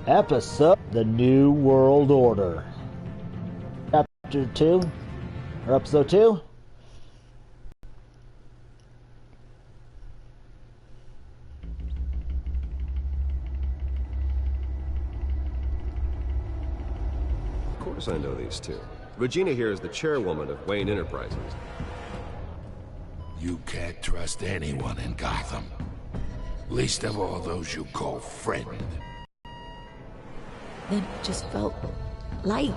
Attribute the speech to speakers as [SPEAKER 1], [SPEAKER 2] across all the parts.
[SPEAKER 1] Episode The New World Order. Chapter 2, or Episode 2.
[SPEAKER 2] Of course I know these two. Regina here is the chairwoman of Wayne Enterprises.
[SPEAKER 3] You can't trust anyone in Gotham. Least of all those you call friend.
[SPEAKER 4] Then it just felt light.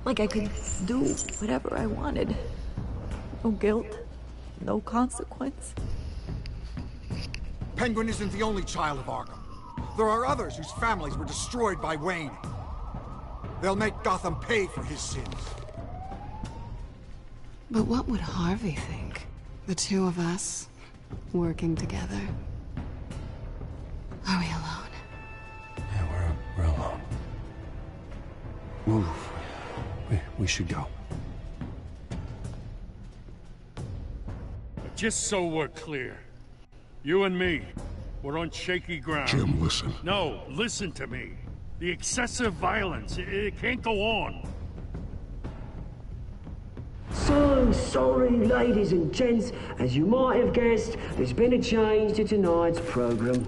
[SPEAKER 4] Like I could do whatever I wanted. No guilt, no consequence.
[SPEAKER 5] Penguin isn't the only child of Arkham. There are others whose families were destroyed by Wayne. They'll make Gotham pay for his sins.
[SPEAKER 6] But what would Harvey think? The two of us, working together. Are we alone?
[SPEAKER 7] Yeah, we're alone. Move. We should go.
[SPEAKER 8] Just so we're clear, you and me, we're on shaky ground.
[SPEAKER 3] Jim, listen.
[SPEAKER 8] No, listen to me. The excessive violence, it can't go on.
[SPEAKER 9] So sorry, ladies and gents. As you might have guessed, there's been a change to tonight's program.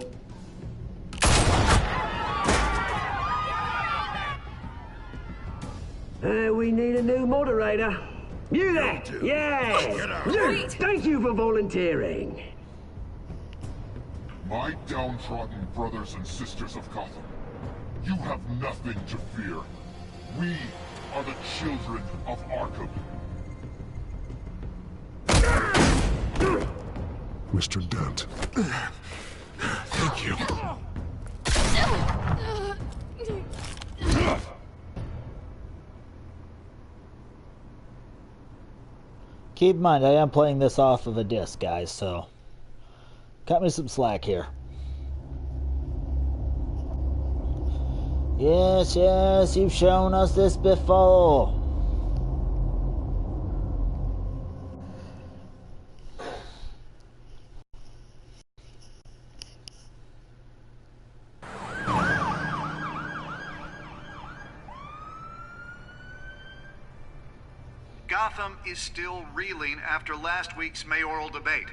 [SPEAKER 9] We need a new moderator. You there? Yeah! Thank you for volunteering.
[SPEAKER 10] My downtrodden brothers and sisters of Gotham, you have nothing to fear. We are the children of Arkham.
[SPEAKER 3] Mr. Dent. Thank you.
[SPEAKER 1] Keep in mind, I am playing this off of a disc, guys, so cut me some slack here. Yes, yes, you've shown us this before.
[SPEAKER 11] Gotham is still reeling after last week's mayoral debate.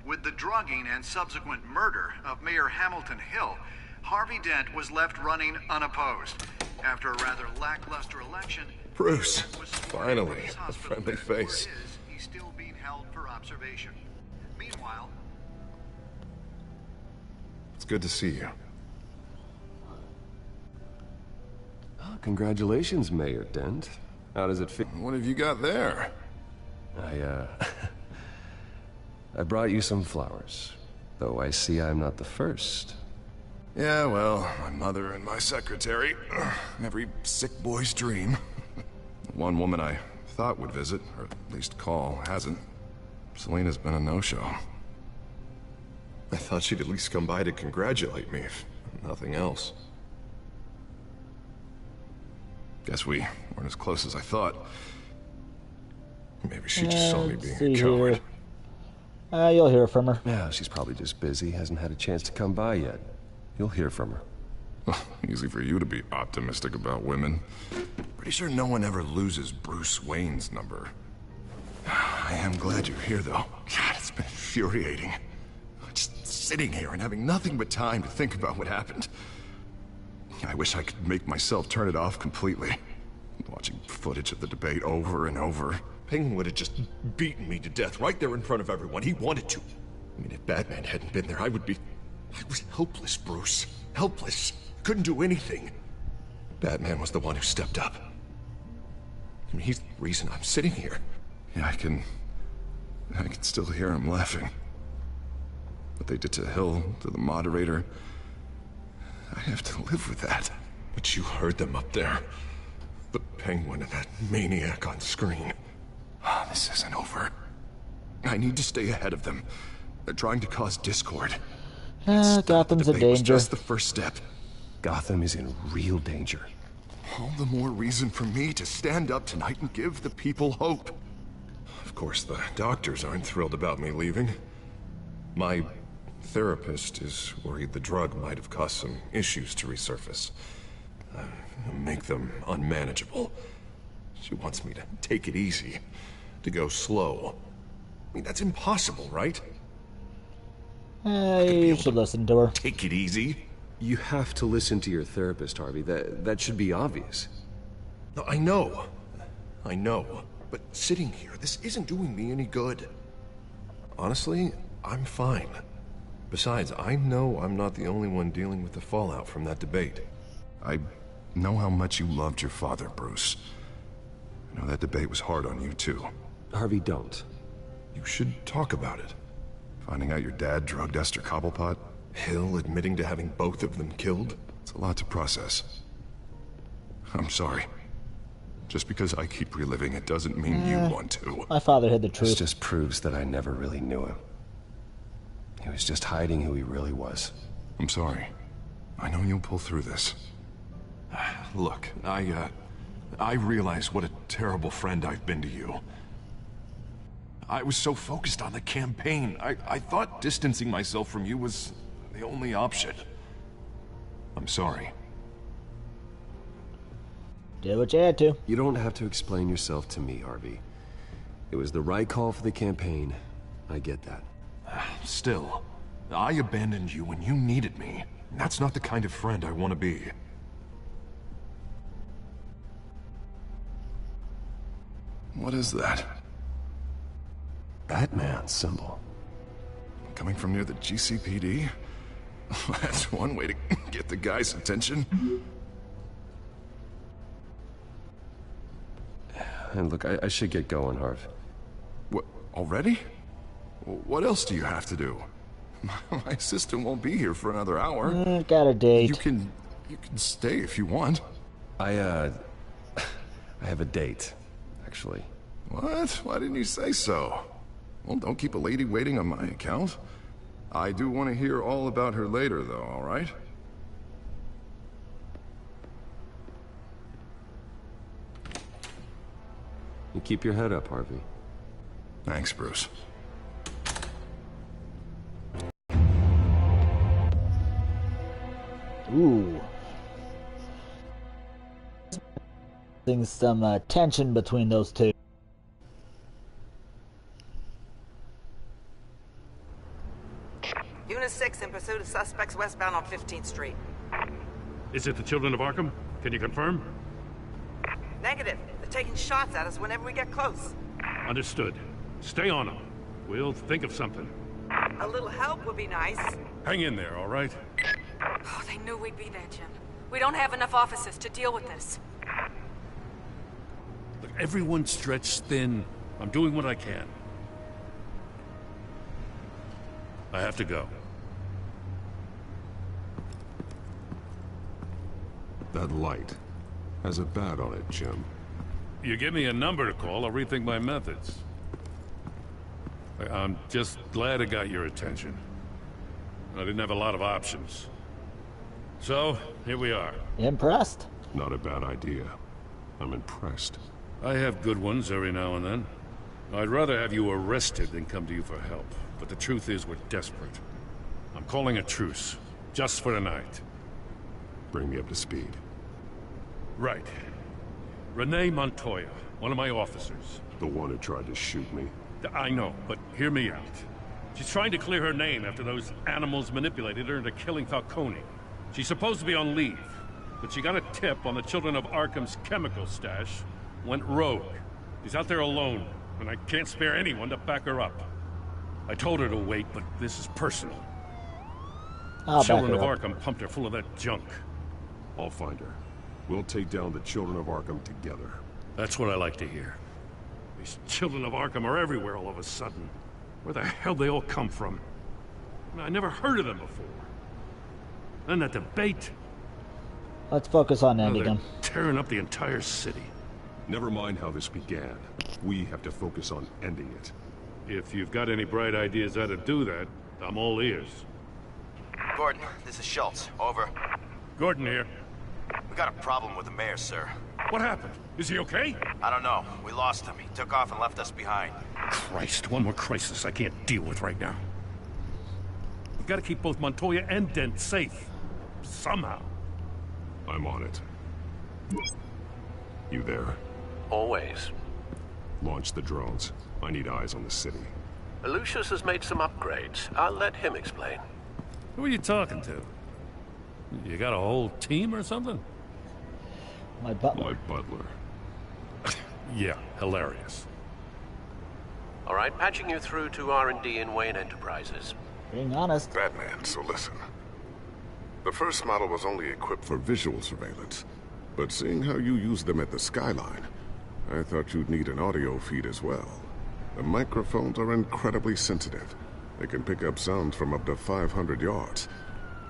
[SPEAKER 11] With the drugging and subsequent murder of Mayor Hamilton Hill, Harvey Dent was left running unopposed. After a rather lackluster election,
[SPEAKER 12] Bruce, finally, a friendly face.
[SPEAKER 11] He's still being held for observation. Meanwhile,
[SPEAKER 12] It's good to see you.
[SPEAKER 2] Oh, congratulations, Mayor Dent. How does it feel?
[SPEAKER 12] What have you got there?
[SPEAKER 2] I brought you some flowers. Though I see I'm not the first.
[SPEAKER 12] Yeah, well, my mother and my secretary. Every sick boy's dream. One woman I thought would visit, or at least call, hasn't. Selena's been a no-show. I thought she'd at least come by to congratulate me, if nothing else. Guess we weren't as close as I thought. Maybe she just saw me being a coward.
[SPEAKER 1] You'll hear from her.
[SPEAKER 2] Yeah, she's probably just busy, hasn't had a chance to come by yet. You'll hear from her.
[SPEAKER 12] Easy for you to be optimistic about women. Pretty sure no one ever loses Bruce Wayne's number. I am glad you're here, though. God, it's been infuriating. Just sitting here and having nothing but time to think about what happened. I wish I could make myself turn it off completely. Watching footage of the debate over and over. Penguin would have just beaten me to death right there in front of everyone. He wanted to. I mean, if Batman hadn't been there, I was helpless, Bruce. Helpless. Couldn't do anything. Batman was the one who stepped up. I mean, he's the reason I'm sitting here. Yeah, I can still hear him laughing. What they did to Hill, to the moderator, I have to live with that. But you heard them up there. The Penguin and that maniac on screen. This isn't over. I need to stay ahead of them. They're trying to cause discord.
[SPEAKER 1] Gotham's a danger.
[SPEAKER 12] Was just the first step.
[SPEAKER 2] Gotham is in real danger.
[SPEAKER 12] All the more reason for me to stand up tonight and give the people hope. Of course, the doctors aren't thrilled about me leaving. My therapist is worried the drug might have caused some issues to resurface. Make them unmanageable. She wants me to take it easy, to go slow. I mean, that's impossible, right?
[SPEAKER 1] You should listen to her.
[SPEAKER 12] Take it easy.
[SPEAKER 2] You have to listen to your therapist, Harvey. That should be obvious.
[SPEAKER 12] No, I know. But sitting here, this isn't doing me any good. Honestly, I'm fine. Besides, I know I'm not the only one dealing with the fallout from that debate. I know how much you loved your father, Bruce. I know that debate was hard on you, too.
[SPEAKER 2] Harvey, don't.
[SPEAKER 12] You should talk about it. Finding out your dad drugged Esther Cobblepot, Hill admitting to having both of them killed. It's a lot to process. I'm sorry. Just because I keep reliving it doesn't mean you want to.
[SPEAKER 1] My father hid the truth.
[SPEAKER 7] This just proves that I never really knew him. He was just hiding who he really was.
[SPEAKER 12] I'm sorry. I know you'll pull through this. Look, I realize what a terrible friend I've been to you. I was so focused on the campaign. I thought distancing myself from you was the only option. I'm sorry.
[SPEAKER 1] Did what you had to.
[SPEAKER 2] You don't have to explain yourself to me, Harvey. It was the right call for the campaign. I get that.
[SPEAKER 12] Still, I abandoned you when you needed me. That's not the kind of friend I want to be. What is that?
[SPEAKER 7] Batman symbol.
[SPEAKER 12] Coming from near the GCPD? That's one way to get the guy's attention.
[SPEAKER 2] And look, I should get going, Harv.
[SPEAKER 12] What, already? What else do you have to do? My assistant won't be here for another hour.
[SPEAKER 1] Got a date.
[SPEAKER 12] You can stay if you want.
[SPEAKER 2] I have a date, actually.
[SPEAKER 12] What? Why didn't you say so? Well, don't keep a lady waiting on my account. I do want to hear all about her later, though, all right?
[SPEAKER 2] You keep your head up, Harvey.
[SPEAKER 12] Thanks, Bruce.
[SPEAKER 1] Ooh. There's some tension between those two.
[SPEAKER 13] Unit 6 in pursuit of suspects westbound on 15th Street.
[SPEAKER 8] Is it the Children of Arkham? Can you confirm?
[SPEAKER 13] Negative. They're taking shots at us whenever we get close.
[SPEAKER 8] Understood. Stay on them. We'll think of something.
[SPEAKER 13] A little help would be nice.
[SPEAKER 8] Hang in there, all right?
[SPEAKER 14] Oh, they knew we'd be there, Jim. We don't have enough officers to deal with this.
[SPEAKER 8] Look, everyone's stretched thin. I'm doing what I can. I have to go.
[SPEAKER 12] That light has a bat on it, Jim.
[SPEAKER 8] You give me a number to call, I'll rethink my methods. I'm just glad it got your attention. I didn't have a lot of options. So, here we are.
[SPEAKER 1] Impressed?
[SPEAKER 12] Not a bad idea. I'm impressed.
[SPEAKER 8] I have good ones every now and then. I'd rather have you arrested than come to you for help. But the truth is, we're desperate. I'm calling a truce. Just for tonight.
[SPEAKER 12] Bring me up to speed.
[SPEAKER 8] Right. Renee Montoya, one of my officers.
[SPEAKER 12] The one who tried to shoot me.
[SPEAKER 8] I know, but hear me out. She's trying to clear her name after those animals manipulated her into killing Falcone. She's supposed to be on leave, but she got a tip on the Children of Arkham's chemical stash, went rogue. She's out there alone, and I can't spare anyone to back her up. I told her to wait, but this is personal. Children of Arkham pumped her full of that junk.
[SPEAKER 12] I'll find her. We'll take down the Children of Arkham together.
[SPEAKER 8] That's what I like to hear. These Children of Arkham are everywhere all of a sudden. Where the hell they all come from? I never heard of them before. Then that debate.
[SPEAKER 1] Let's focus on ending
[SPEAKER 8] they're
[SPEAKER 1] him.
[SPEAKER 8] Tearing up the entire city.
[SPEAKER 12] Never mind how this began. We have to focus on ending it.
[SPEAKER 8] If you've got any bright ideas how to do that, I'm all ears.
[SPEAKER 15] Gordon, this is Schultz. Over.
[SPEAKER 8] Gordon here.
[SPEAKER 15] We got a problem with the mayor, sir.
[SPEAKER 8] What happened? Is he okay?
[SPEAKER 15] I don't know. We lost him. He took off and left us behind.
[SPEAKER 8] Christ, one more crisis I can't deal with right now. We've got to keep both Montoya and Dent safe. Somehow.
[SPEAKER 12] I'm on it. You there?
[SPEAKER 16] Always.
[SPEAKER 12] Launch the drones. I need eyes on the city.
[SPEAKER 16] Lucius has made some upgrades. I'll let him explain.
[SPEAKER 8] Who are you talking to? You got a whole team or something?
[SPEAKER 1] My butler.
[SPEAKER 12] My butler.
[SPEAKER 8] Yeah, hilarious.
[SPEAKER 16] All right, patching you through to R&D in Wayne Enterprises.
[SPEAKER 1] Being honest.
[SPEAKER 12] Batman, so listen. The first model was only equipped for visual surveillance, but seeing how you use them at the skyline, I thought you'd need an audio feed as well. The microphones are incredibly sensitive. They can pick up sounds from up to 500 yards.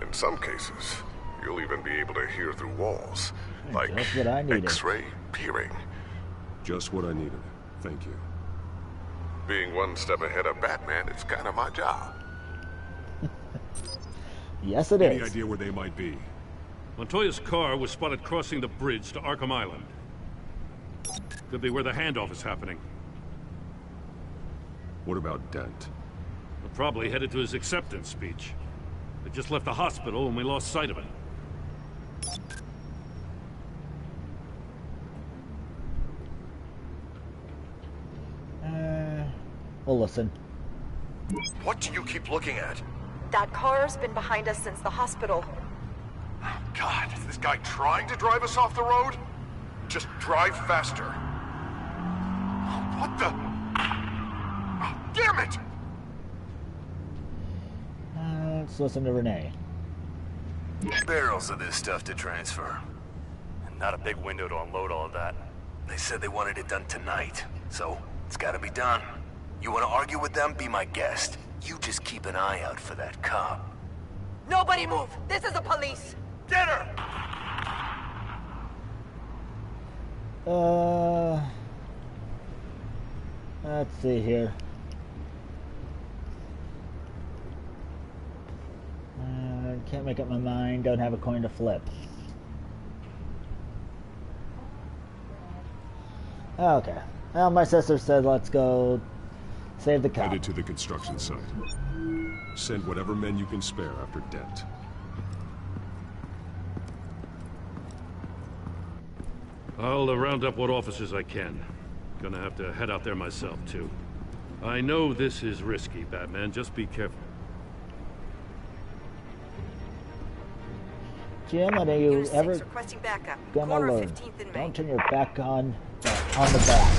[SPEAKER 12] In some cases, you'll even be able to hear through walls. Like
[SPEAKER 1] Just what I needed.
[SPEAKER 12] X-ray peering. Just what I needed. Thank you. Being one step ahead of Batman is kind of my job.
[SPEAKER 1] Yes, it
[SPEAKER 12] Any
[SPEAKER 1] is.
[SPEAKER 12] idea where they might be?
[SPEAKER 8] Montoya's car was spotted crossing the bridge to Arkham Island. Could be where the handoff is happening.
[SPEAKER 12] What about Dent?
[SPEAKER 8] We're probably headed to his acceptance speech. They just left the hospital and we lost sight of it.
[SPEAKER 1] We'll listen.
[SPEAKER 17] What do you keep looking at?
[SPEAKER 14] That car's been behind us since the hospital.
[SPEAKER 17] God, is this guy trying to drive us off the road? Just drive faster. What the? Oh, damn it!
[SPEAKER 1] Let's listen to Renee.
[SPEAKER 17] Barrels of this stuff to transfer. And not a big window to unload all of that. They said they wanted it done tonight, so it's gotta be done. You wanna argue with them? Be my guest. You just keep an eye out for that cop.
[SPEAKER 14] Nobody move! This is the police!
[SPEAKER 17] Get her!
[SPEAKER 1] Let's see here. Can't make up my mind. Don't have a coin to flip. Okay. Well, my sister said let's go save the cop.
[SPEAKER 12] Headed to the construction site. Send whatever men you can spare after Dent.
[SPEAKER 8] I'll round up what officers I can. Gonna have to head out there myself, too. I know this is risky, Batman. Just be careful.
[SPEAKER 1] Jim, are you ever
[SPEAKER 14] requesting backup.
[SPEAKER 1] gonna
[SPEAKER 14] Corner
[SPEAKER 1] learn?
[SPEAKER 14] 15th and Main.
[SPEAKER 1] Don't turn your back on the back.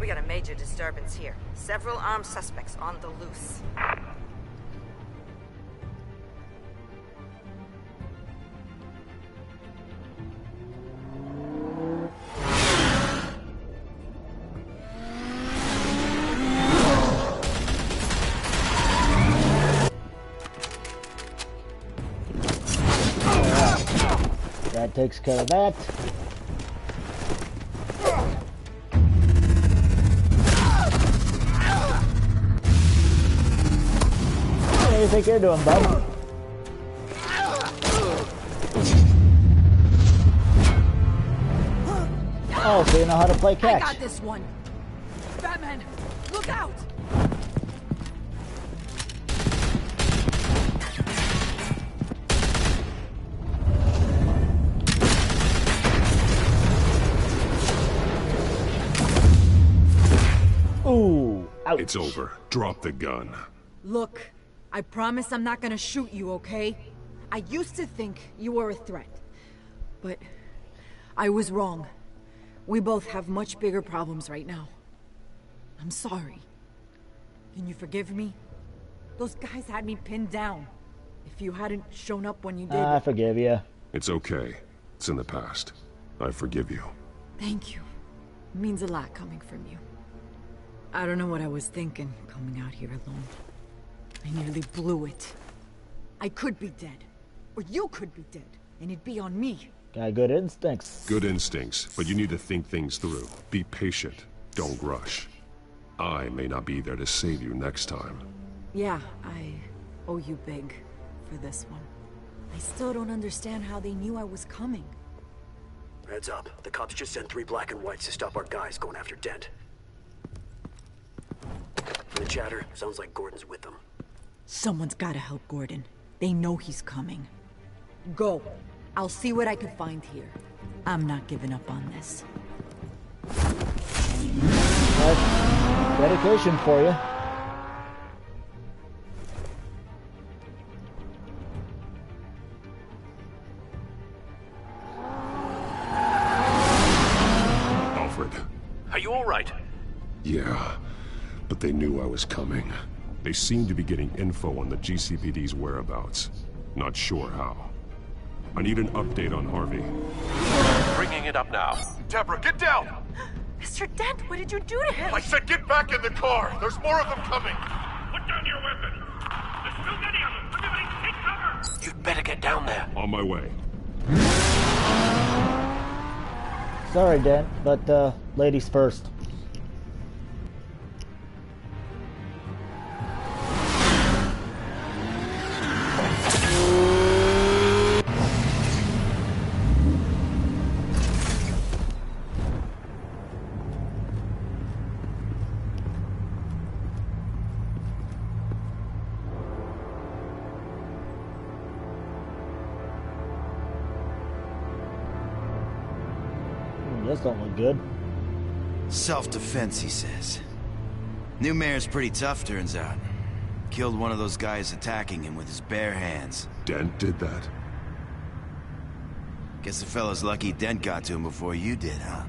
[SPEAKER 13] We got a major disturbance here. Several armed suspects on the loose.
[SPEAKER 1] That takes care of that. What do you think you're doing, bub? Oh, so you know how to play catch.
[SPEAKER 14] I got this one. Batman, look out!
[SPEAKER 1] Ooh, ouch.
[SPEAKER 12] It's over. Drop the gun.
[SPEAKER 4] Look, I promise I'm not gonna shoot you, okay? I used to think you were a threat, but I was wrong. We both have much bigger problems right now. I'm sorry. Can you forgive me? Those guys had me pinned down. If you hadn't shown up when you did...
[SPEAKER 1] I forgive you.
[SPEAKER 12] It's okay. It's in the past. I forgive you.
[SPEAKER 4] Thank you. It means a lot coming from you. I don't know what I was thinking, coming out here alone. I nearly blew it. I could be dead. Or you could be dead. And it'd be on me.
[SPEAKER 1] Got good instincts.
[SPEAKER 12] Good instincts, but you need to think things through. Be patient. Don't rush. I may not be there to save you next time.
[SPEAKER 4] Yeah, I owe you big for this one. I still don't understand how they knew I was coming.
[SPEAKER 18] Heads up. The cops just sent 3 black and whites to stop our guys going after Dent. The chatter sounds like Gordon's with them.
[SPEAKER 4] Someone's gotta help Gordon. They know he's coming. Go. I'll see what I can find here. I'm not giving up on this.
[SPEAKER 1] That's dedication for you.
[SPEAKER 12] Alfred.
[SPEAKER 16] Are you all right?
[SPEAKER 12] Yeah, but they knew I was coming. They seem to be getting info on the GCPD's whereabouts. Not sure how. I need an update on Harvey.
[SPEAKER 16] Bringing it up now.
[SPEAKER 10] Deborah, get down!
[SPEAKER 14] Mr. Dent, what did you do to him?
[SPEAKER 10] I said get back in the car! There's more of them coming!
[SPEAKER 8] Put down your weapon! There's too many of them! Everybody take cover!
[SPEAKER 16] You'd better get down there.
[SPEAKER 12] On my way.
[SPEAKER 1] Sorry, Dent, but ladies first. This don't look good.
[SPEAKER 19] Self-defense, he says. New mayor's pretty tough, turns out. Killed one of those guys attacking him with his bare hands.
[SPEAKER 12] Dent did that?
[SPEAKER 19] Guess the fella's lucky Dent got to him before you did, huh?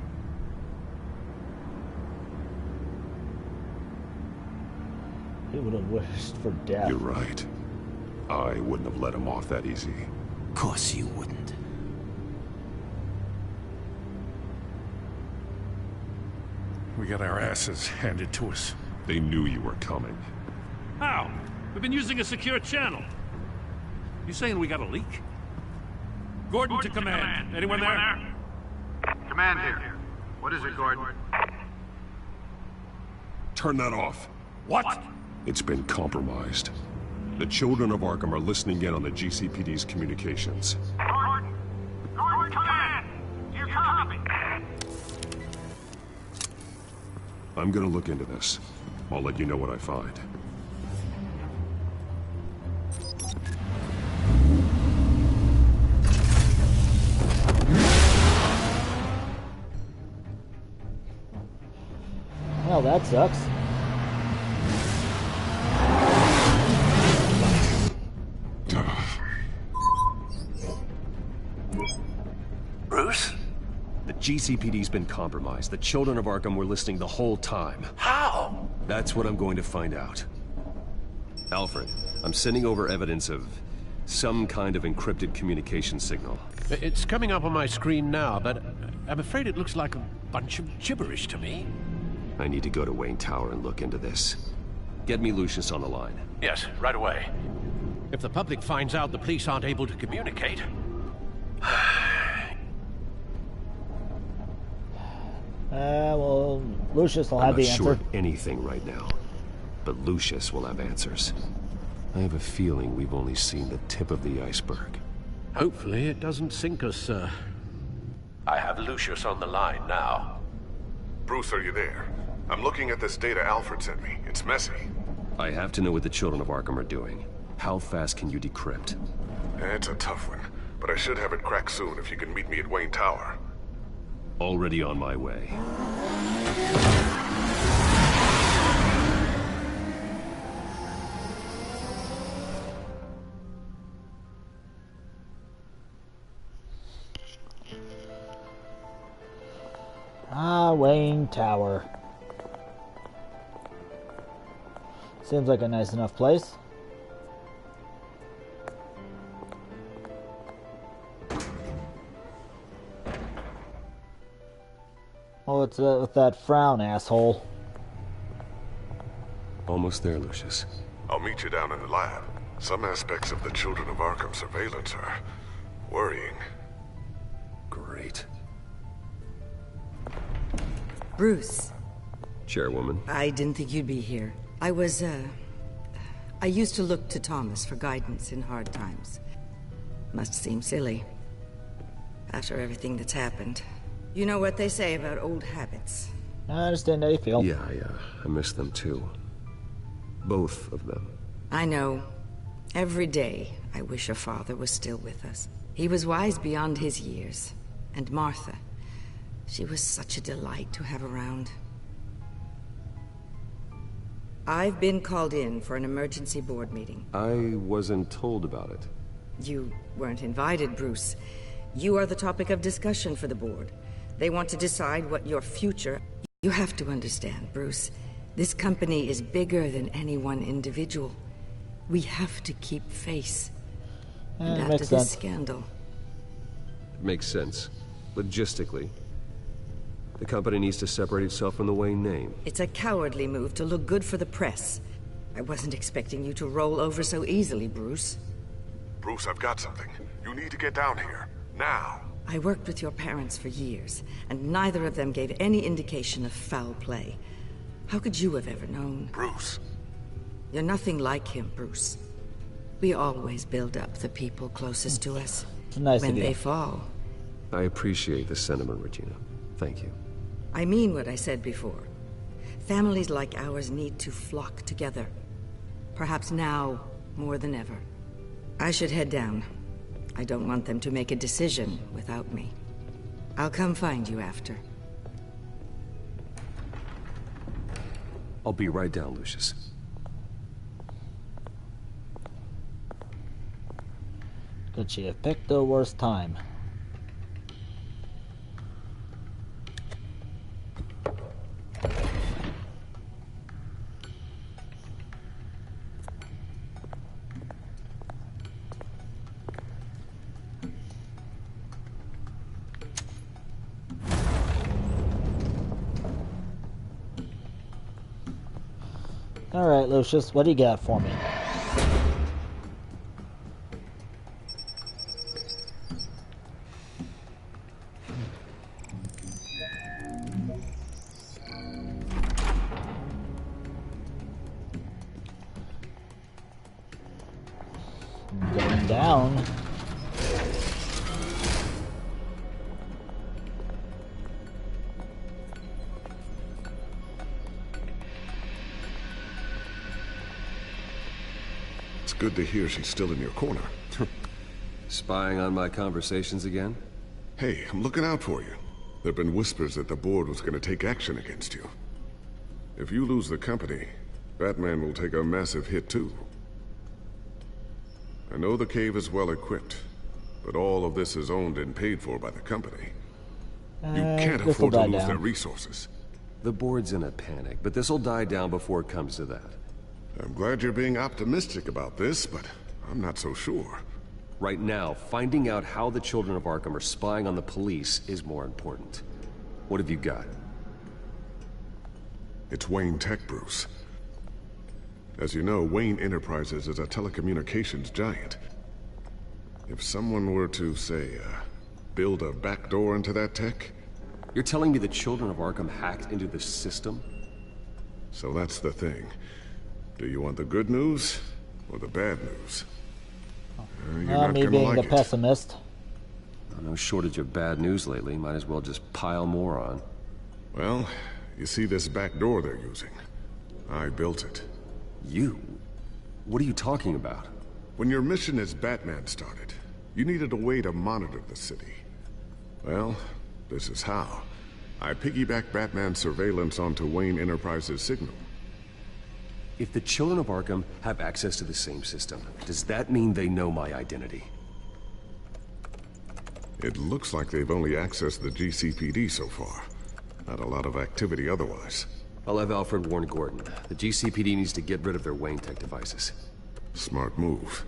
[SPEAKER 1] He would have wished for death.
[SPEAKER 12] You're right. I wouldn't have let him off that easy.
[SPEAKER 19] Of course you wouldn't.
[SPEAKER 8] We got our asses handed to us.
[SPEAKER 12] They knew you were coming.
[SPEAKER 8] How? We've been using a secure channel. You saying we got a leak? Gordon to command. Anyone there?
[SPEAKER 11] Command here. What is it, Gordon?
[SPEAKER 12] Turn that off.
[SPEAKER 8] What?
[SPEAKER 12] It's been compromised. The children of Arkham are listening in on the GCPD's communications.
[SPEAKER 11] Gordon! Gordon, command! You copy?
[SPEAKER 12] I'm gonna look into this. I'll let you know what I find.
[SPEAKER 1] Well, that sucks.
[SPEAKER 16] Bruce?
[SPEAKER 2] The GCPD's been compromised. The children of Arkham were listening the whole time.
[SPEAKER 16] How?
[SPEAKER 2] That's what I'm going to find out. Alfred, I'm sending over evidence of some kind of encrypted communication signal.
[SPEAKER 16] It's coming up on my screen now, but I'm afraid it looks like a bunch of gibberish to me.
[SPEAKER 2] I need to go to Wayne Tower and look into this. Get me Lucius on the line.
[SPEAKER 16] Yes, right away. If the public finds out the police aren't able to communicate...
[SPEAKER 1] Well, Lucius will have the answer.
[SPEAKER 2] I'm not sure of anything right now, but Lucius will have answers. I have a feeling we've only seen the tip of the iceberg.
[SPEAKER 16] Hopefully it doesn't sink us, sir. I have Lucius on the line now.
[SPEAKER 12] Bruce, are you there? I'm looking at this data Alfred sent me. It's messy.
[SPEAKER 2] I have to know what the children of Arkham are doing. How fast can you decrypt?
[SPEAKER 12] It's a tough one, but I should have it cracked soon if you can meet me at Wayne Tower.
[SPEAKER 2] Already on my way.
[SPEAKER 1] Wayne Tower. Seems like a nice enough place. Oh, it's with that frown, asshole.
[SPEAKER 2] Almost there, Lucius.
[SPEAKER 12] I'll meet you down in the lab. Some aspects of the Children of Arkham surveillance are worrying.
[SPEAKER 2] Great.
[SPEAKER 20] Bruce.
[SPEAKER 2] Chairwoman.
[SPEAKER 20] I didn't think you'd be here. I used to look to Thomas for guidance in hard times. Must seem silly. After everything that's happened. You know what they say about old habits.
[SPEAKER 1] I understand how you feel.
[SPEAKER 2] Yeah, I miss them too. Both of them.
[SPEAKER 20] I know. Every day, I wish your father was still with us. He was wise beyond his years. And Martha, she was such a delight to have around. I've been called in for an emergency board meeting.
[SPEAKER 2] I wasn't told about it.
[SPEAKER 20] You weren't invited, Bruce. You are the topic of discussion for the board. They want to decide what your future... You have to understand, Bruce. This company is bigger than any one individual. We have to keep face. And after this scandal...
[SPEAKER 2] It makes sense. Logistically. The company needs to separate itself from the Wayne name.
[SPEAKER 20] It's a cowardly move to look good for the press. I wasn't expecting you to roll over so easily, Bruce.
[SPEAKER 12] Bruce, I've got something. You need to get down here. Now.
[SPEAKER 20] I worked with your parents for years, and neither of them gave any indication of foul play. How could you have ever known?
[SPEAKER 12] Bruce.
[SPEAKER 20] You're nothing like him, Bruce. We always build up the people closest to us.
[SPEAKER 1] Nice
[SPEAKER 20] when they fall.
[SPEAKER 2] I appreciate the sentiment, Regina. Thank you.
[SPEAKER 20] I mean what I said before. Families like ours need to flock together. Perhaps now, more than ever. I should head down. I don't want them to make a decision without me. I'll come find you after.
[SPEAKER 2] I'll be right down, Lucius.
[SPEAKER 1] Could she have picked the worst time? Alright, Lucius, what do you got for me? Going down.
[SPEAKER 12] It's good to hear she's still in your corner.
[SPEAKER 2] Spying on my conversations again?
[SPEAKER 12] Hey, I'm looking out for you. There've been whispers that the board was going to take action against you. If you lose the company, Batman will take a massive hit too. I know the cave is well equipped, but all of this is owned and paid for by the company. You can't afford to lose their resources.
[SPEAKER 2] The board's in a panic, but this'll die down before it comes to that.
[SPEAKER 12] I'm glad you're being optimistic about this, but I'm not so sure.
[SPEAKER 2] Right now, finding out how the children of Arkham are spying on the police is more important. What have you got?
[SPEAKER 12] It's Wayne Tech, Bruce. As you know, Wayne Enterprises is a telecommunications giant. If someone were to, say, build a backdoor into that tech...
[SPEAKER 2] You're telling me the children of Arkham hacked into the system?
[SPEAKER 12] So that's the thing. Do you want the good news or the bad news? You're not
[SPEAKER 1] me
[SPEAKER 12] gonna
[SPEAKER 1] being
[SPEAKER 12] like
[SPEAKER 1] the
[SPEAKER 12] it.
[SPEAKER 1] pessimist.
[SPEAKER 2] No shortage of bad news lately. Might as well just pile more on.
[SPEAKER 12] Well, you see this back door they're using? I built it.
[SPEAKER 2] You? What are you talking about?
[SPEAKER 12] When your mission as Batman started, you needed a way to monitor the city. Well, this is how. I piggybacked Batman's surveillance onto Wayne Enterprises' signal.
[SPEAKER 2] If the children of Arkham have access to the same system, does that mean they know my identity?
[SPEAKER 12] It looks like they've only accessed the GCPD so far. Not a lot of activity otherwise.
[SPEAKER 2] I'll have Alfred warn Gordon. The GCPD needs to get rid of their Wayne Tech devices.
[SPEAKER 12] Smart move.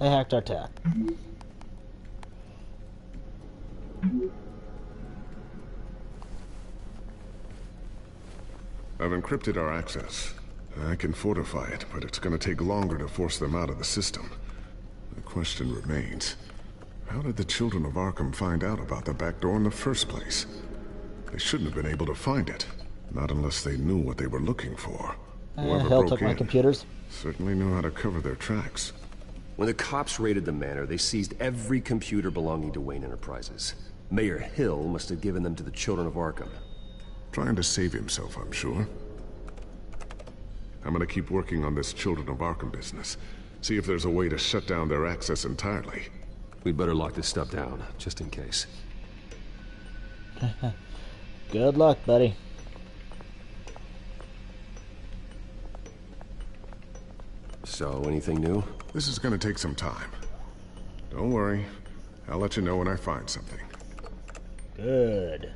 [SPEAKER 1] They hacked our tech.
[SPEAKER 12] I've encrypted our access. I can fortify it, but it's gonna take longer to force them out of the system. The question remains, how did the children of Arkham find out about the back door in the first place? They shouldn't have been able to find it. Not unless they knew what they were looking for. Whoever
[SPEAKER 1] Hell
[SPEAKER 12] broke
[SPEAKER 1] took my
[SPEAKER 12] in
[SPEAKER 1] computers.
[SPEAKER 12] certainly knew how to cover their tracks.
[SPEAKER 2] When the cops raided the manor, they seized every computer belonging to Wayne Enterprises. Mayor Hill must have given them to the children of Arkham.
[SPEAKER 12] Trying to save himself, I'm sure. I'm gonna keep working on this Children of Arkham business. See if there's a way to shut down their access entirely.
[SPEAKER 2] We'd better lock this stuff down, just in case.
[SPEAKER 1] Good luck, buddy.
[SPEAKER 2] So, anything new?
[SPEAKER 12] This is gonna take some time. Don't worry. I'll let you know when I find something.
[SPEAKER 1] Good.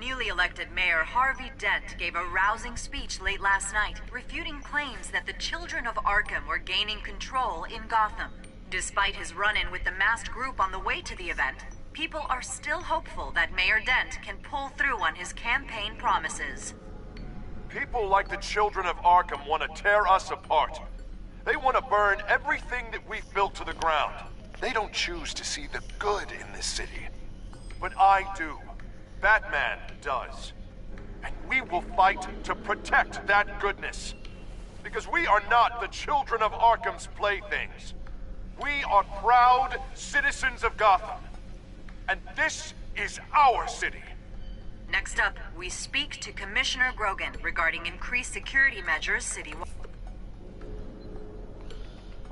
[SPEAKER 21] Newly elected Mayor Harvey Dent gave a rousing speech late last night, refuting claims that the children of Arkham were gaining control in Gotham. Despite his run-in with the masked group on the way to the event, people are still hopeful that Mayor Dent can pull through on his campaign promises.
[SPEAKER 22] People like the children of Arkham want to tear us apart. They want to burn everything that we've built to the ground. They don't choose to see the good in this city. But I do. Batman does. And we will fight to protect that goodness. Because we are not the children of Arkham's playthings. We are proud citizens of Gotham. And this is our city.
[SPEAKER 21] Next up, we speak to Commissioner Grogan regarding increased security measures citywide.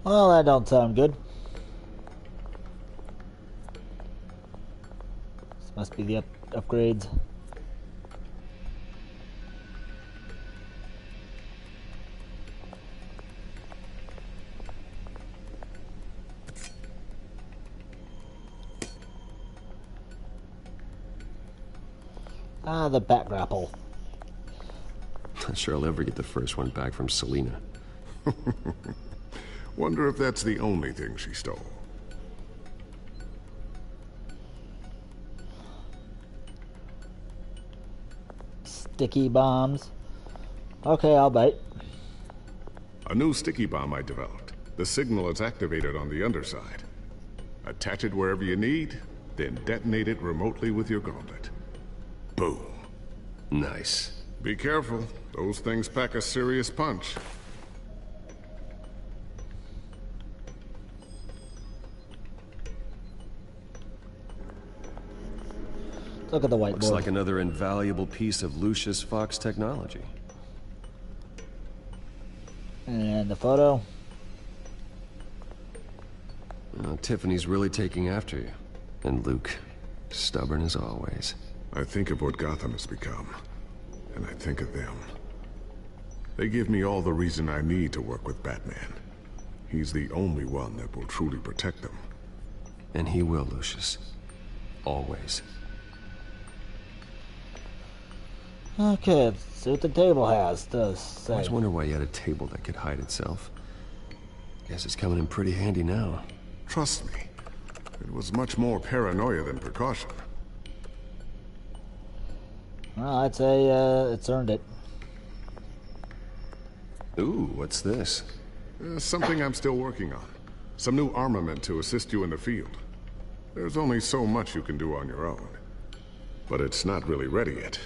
[SPEAKER 1] Well, that don't sound good. This must be the upgrades. Ah, the bat grapple.
[SPEAKER 2] Not sure I'll ever get the first one back from Selina.
[SPEAKER 12] Wonder if that's the only thing she stole.
[SPEAKER 1] Sticky bombs. Okay, I'll bite.
[SPEAKER 12] A new sticky bomb I developed. The signal is activated on the underside. Attach it wherever you need, then detonate it remotely with your gauntlet. Boom.
[SPEAKER 2] Nice.
[SPEAKER 12] Be careful. Those things pack a serious punch.
[SPEAKER 1] Look at the whiteboard.
[SPEAKER 2] Looks like another invaluable piece of Lucius Fox technology.
[SPEAKER 1] And the photo.
[SPEAKER 2] Well, Tiffany's really taking after you. And Luke, stubborn as always.
[SPEAKER 12] I think of what Gotham has become, and I think of them. They give me all the reason I need to work with Batman. He's the only one that will truly protect them.
[SPEAKER 2] And he will, Lucius. Always.
[SPEAKER 1] Okay, let's see what the table has to say.
[SPEAKER 2] I always wonder why you had a table that could hide itself. Guess it's coming in pretty handy now.
[SPEAKER 12] Trust me, it was much more paranoia than precaution.
[SPEAKER 1] Well, I'd say it's earned it.
[SPEAKER 2] Ooh, what's this?
[SPEAKER 12] Something I'm still working on. Some new armament to assist you in the field. There's only so much you can do on your own. But it's not really ready yet.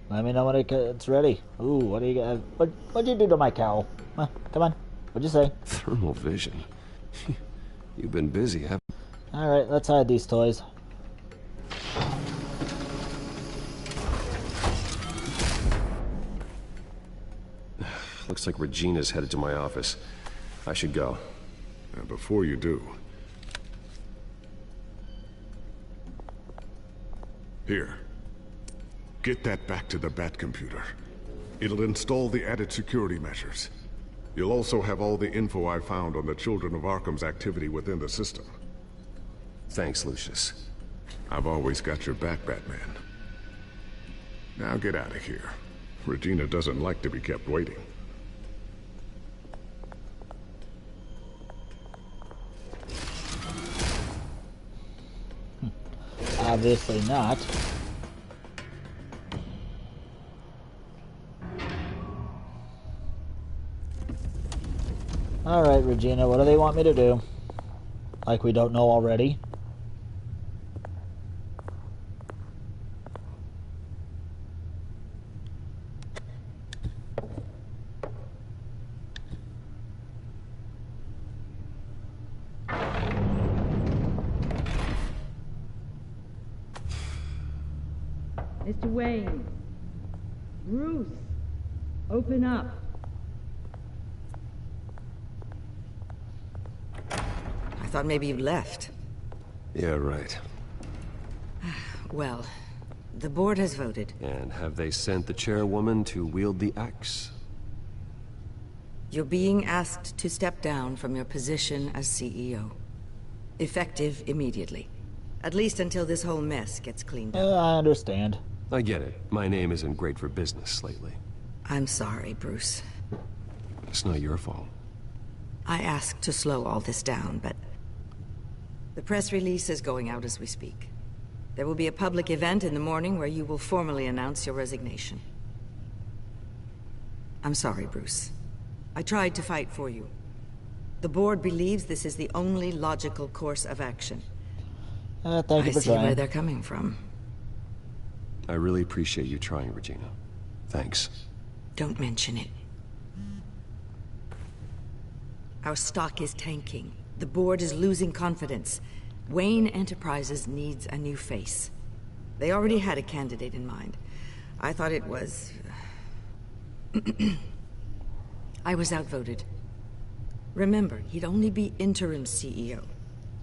[SPEAKER 1] Let me know when it's ready. Ooh, what do you got? What'd you do to my cowl? Come on. What'd you say?
[SPEAKER 2] Thermal vision. You've been busy, haven't you?
[SPEAKER 1] Alright, let's hide these toys.
[SPEAKER 2] Looks like Regina's headed to my office. I should go.
[SPEAKER 12] And before you do... Here. Get that back to the Bat computer. It'll install the added security measures. You'll also have all the info I found on the Children of Arkham's activity within the system.
[SPEAKER 2] Thanks, Lucius.
[SPEAKER 12] I've always got your back, Batman. Now get out of here. Regina doesn't like to be kept waiting.
[SPEAKER 1] Obviously not. Alright, Regina, what do they want me to do? Like we don't know already.
[SPEAKER 5] Wayne. Bruce, open up.
[SPEAKER 20] I thought maybe you left.
[SPEAKER 7] Yeah, right.
[SPEAKER 20] Well, the board has voted.
[SPEAKER 7] And have they sent the chairwoman to wield the axe?
[SPEAKER 20] You're being asked to step down from your position as CEO. Effective immediately. At least until this whole mess gets cleaned up.
[SPEAKER 1] I understand.
[SPEAKER 7] I get it. My name isn't great for business lately.
[SPEAKER 20] I'm sorry, Bruce.
[SPEAKER 7] It's not your fault.
[SPEAKER 20] I asked to slow all this down, but... The press release is going out as we speak. There will be a public event in the morning where you will formally announce your resignation. I'm sorry, Bruce. I tried to fight for you. The board believes this is the only logical course of action.
[SPEAKER 1] Thank you for
[SPEAKER 20] I see
[SPEAKER 1] trying.
[SPEAKER 20] where they're coming from.
[SPEAKER 7] I really appreciate you trying, Regina. Thanks.
[SPEAKER 20] Don't mention it. Our stock is tanking. The board is losing confidence. Wayne Enterprises needs a new face. They already had a candidate in mind. I thought it was... I was outvoted. Remember, he'd only be interim CEO.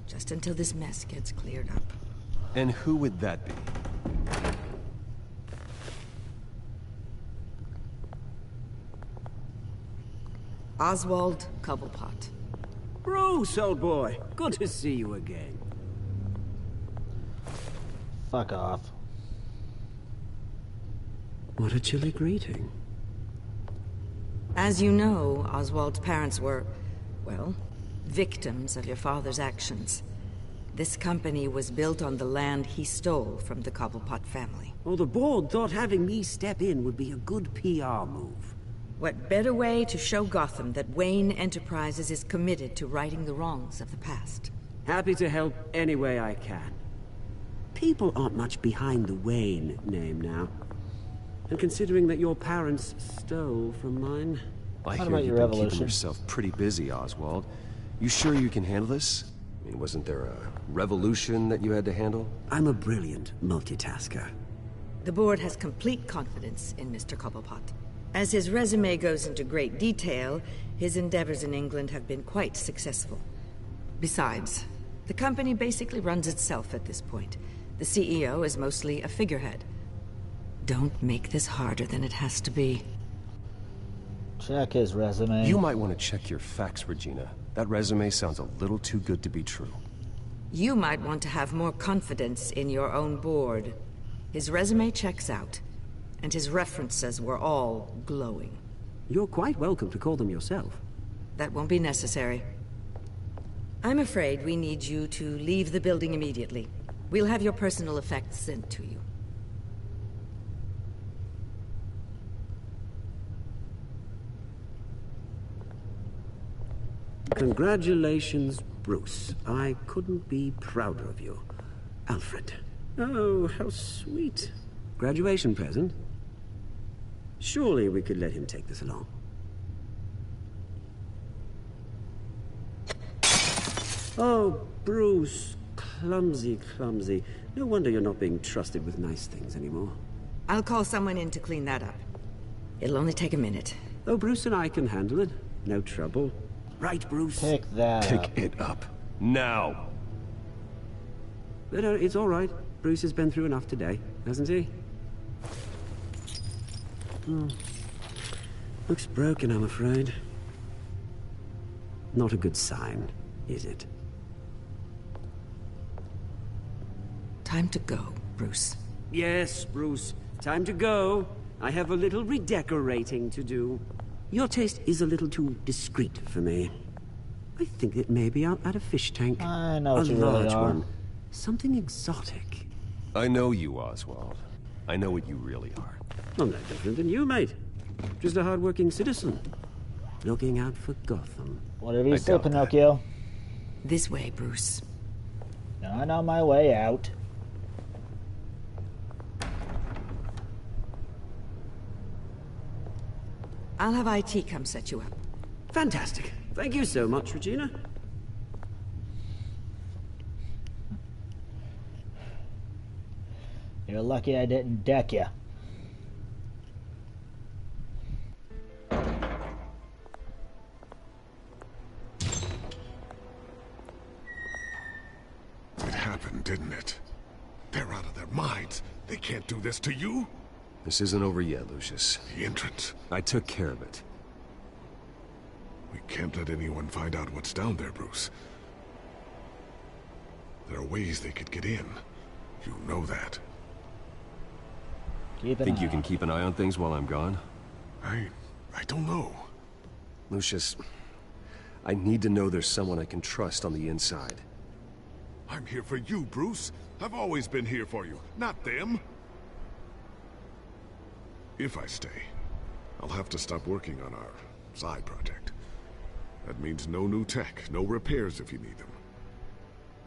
[SPEAKER 20] Just until this mess gets cleared up.
[SPEAKER 7] And who would that be?
[SPEAKER 20] Oswald Cobblepot.
[SPEAKER 6] Bruce, old boy. Good to see you again.
[SPEAKER 1] Fuck off.
[SPEAKER 6] What a chilly greeting.
[SPEAKER 20] As you know, Oswald's parents were, well, victims of your father's actions. This company was built on the land he stole from the Cobblepot family.
[SPEAKER 6] Well, the board thought having me step in would be a good PR move.
[SPEAKER 20] What better way to show Gotham that Wayne Enterprises is committed to righting the wrongs of the past?
[SPEAKER 6] Happy to help any way I can. People aren't much behind the Wayne name now. And considering that your parents stole from mine...
[SPEAKER 7] I hear you've been keeping yourself pretty busy, Oswald. You sure you can handle this? I mean, wasn't there a revolution that you had to handle?
[SPEAKER 6] I'm a brilliant multitasker.
[SPEAKER 20] The board has complete confidence in Mr. Cobblepot. As his resume goes into great detail, his endeavors in England have been quite successful. Besides, the company basically runs itself at this point. The CEO is mostly a figurehead. Don't make this harder than it has to be.
[SPEAKER 1] Check his resume.
[SPEAKER 7] You might want to check your facts, Regina. That resume sounds a little too good to be true.
[SPEAKER 20] You might want to have more confidence in your own board. His resume checks out, and his references were all glowing.
[SPEAKER 6] You're quite welcome to call them yourself.
[SPEAKER 20] That won't be necessary. I'm afraid we need you to leave the building immediately. We'll have your personal effects sent to you.
[SPEAKER 6] Congratulations, Bruce. I couldn't be prouder of you. Alfred. Oh, how sweet. Graduation present? Surely we could let him take this along. Oh, Bruce. Clumsy, clumsy. No wonder you're not being trusted with nice things anymore.
[SPEAKER 20] I'll call someone in to clean that up. It'll only take a minute.
[SPEAKER 6] Oh, Bruce and I can handle it. No trouble. Right, Bruce?
[SPEAKER 1] Pick that up.
[SPEAKER 7] Pick it up. Now!
[SPEAKER 6] No, it's all right. Bruce has been through enough today, hasn't he? Looks broken, I'm afraid. Not a good sign, is it?
[SPEAKER 20] Time to go, Bruce.
[SPEAKER 6] Yes, Bruce. Time to go. I have a little redecorating to do. Your taste is a little too discreet for me. I think that maybe I'll add a fish tank.
[SPEAKER 1] I know what you really
[SPEAKER 6] large
[SPEAKER 1] are.
[SPEAKER 6] one. Something exotic.
[SPEAKER 7] I know you, Oswald. I know what you really are.
[SPEAKER 6] I'm no different than you, mate. Just a hard-working citizen. Looking out for Gotham.
[SPEAKER 1] Whatever you say, Pinocchio.
[SPEAKER 20] This way, Bruce.
[SPEAKER 1] I'm on my way out.
[SPEAKER 20] I'll have IT come set you up.
[SPEAKER 6] Fantastic. Thank you so much, Regina.
[SPEAKER 1] You're lucky I didn't deck you.
[SPEAKER 12] minds. They can't do this to you.
[SPEAKER 2] This isn't over yet, Lucius.
[SPEAKER 12] The entrance.
[SPEAKER 2] I took care of it.
[SPEAKER 12] We can't let anyone find out what's down there, Bruce. There are ways they could get in. You know that.
[SPEAKER 2] Think you can keep an eye on things while I'm gone?
[SPEAKER 12] I don't know.
[SPEAKER 2] Lucius, I need to know there's someone I can trust on the inside.
[SPEAKER 12] I'm here for you, Bruce. I've always been here for you, not them. If I stay, I'll have to stop working on our side project. That means no new tech, no repairs if you need them.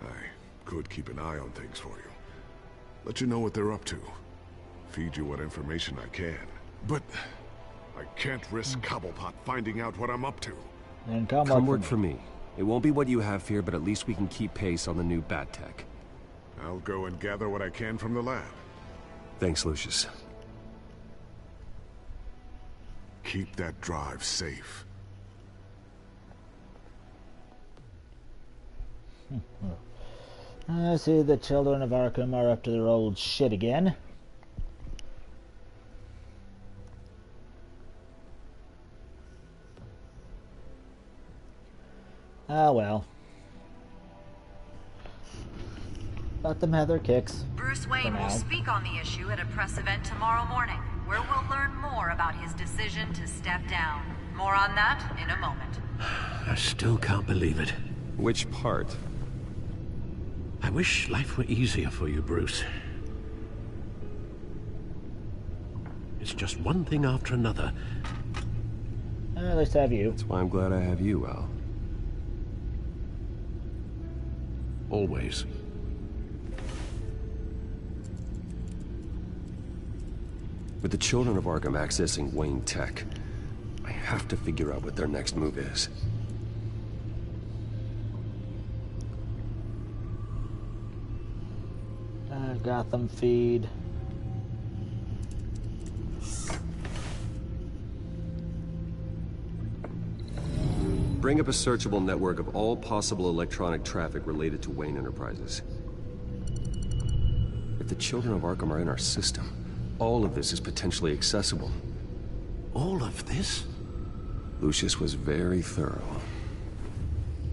[SPEAKER 12] I could keep an eye on things for you. Let you know what they're up to. Feed you what information I can. But I can't risk Cobblepot finding out what I'm up to.
[SPEAKER 1] And
[SPEAKER 2] come work for me. It won't be what you have here, but at least we can keep pace on the new bat tech.
[SPEAKER 12] I'll go and gather what I can from the lab.
[SPEAKER 2] Thanks, Lucius.
[SPEAKER 12] Keep that drive safe.
[SPEAKER 1] I see the children of Arkham are up to their old shit again. Ah, well. Let them have their kicks.
[SPEAKER 21] Bruce Wayne will speak on the issue at a press event tomorrow morning, where we'll learn more about his decision to step down. More on that in a moment.
[SPEAKER 16] I still can't believe it.
[SPEAKER 2] Which part?
[SPEAKER 16] I wish life were easier for you, Bruce. It's just one thing after another.
[SPEAKER 1] At least I have you.
[SPEAKER 2] That's why I'm glad I have you, Al.
[SPEAKER 16] Always.
[SPEAKER 2] With the children of Arkham accessing Wayne Tech, I have to figure out what their next move is.
[SPEAKER 1] Gotham feed.
[SPEAKER 2] Bring up a searchable network of all possible electronic traffic related to Wayne Enterprises. If the children of Arkham are in our system, all of this is potentially accessible.
[SPEAKER 16] All of this?
[SPEAKER 2] Lucius was very thorough.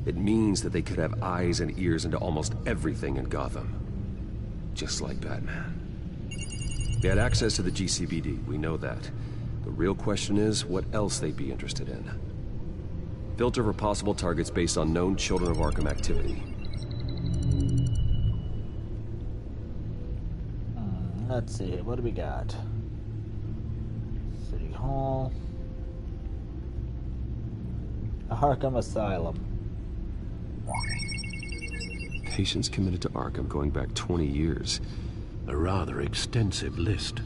[SPEAKER 2] It means that they could have eyes and ears into almost everything in Gotham. Just like Batman. They had access to the GCPD, we know that. The real question is, what else they'd be interested in. Filter for possible targets based on known Children of Arkham activity.
[SPEAKER 1] Let's see, what do we got? City Hall. Arkham Asylum.
[SPEAKER 2] Patients committed to Arkham going back 20 years.
[SPEAKER 16] A rather extensive list.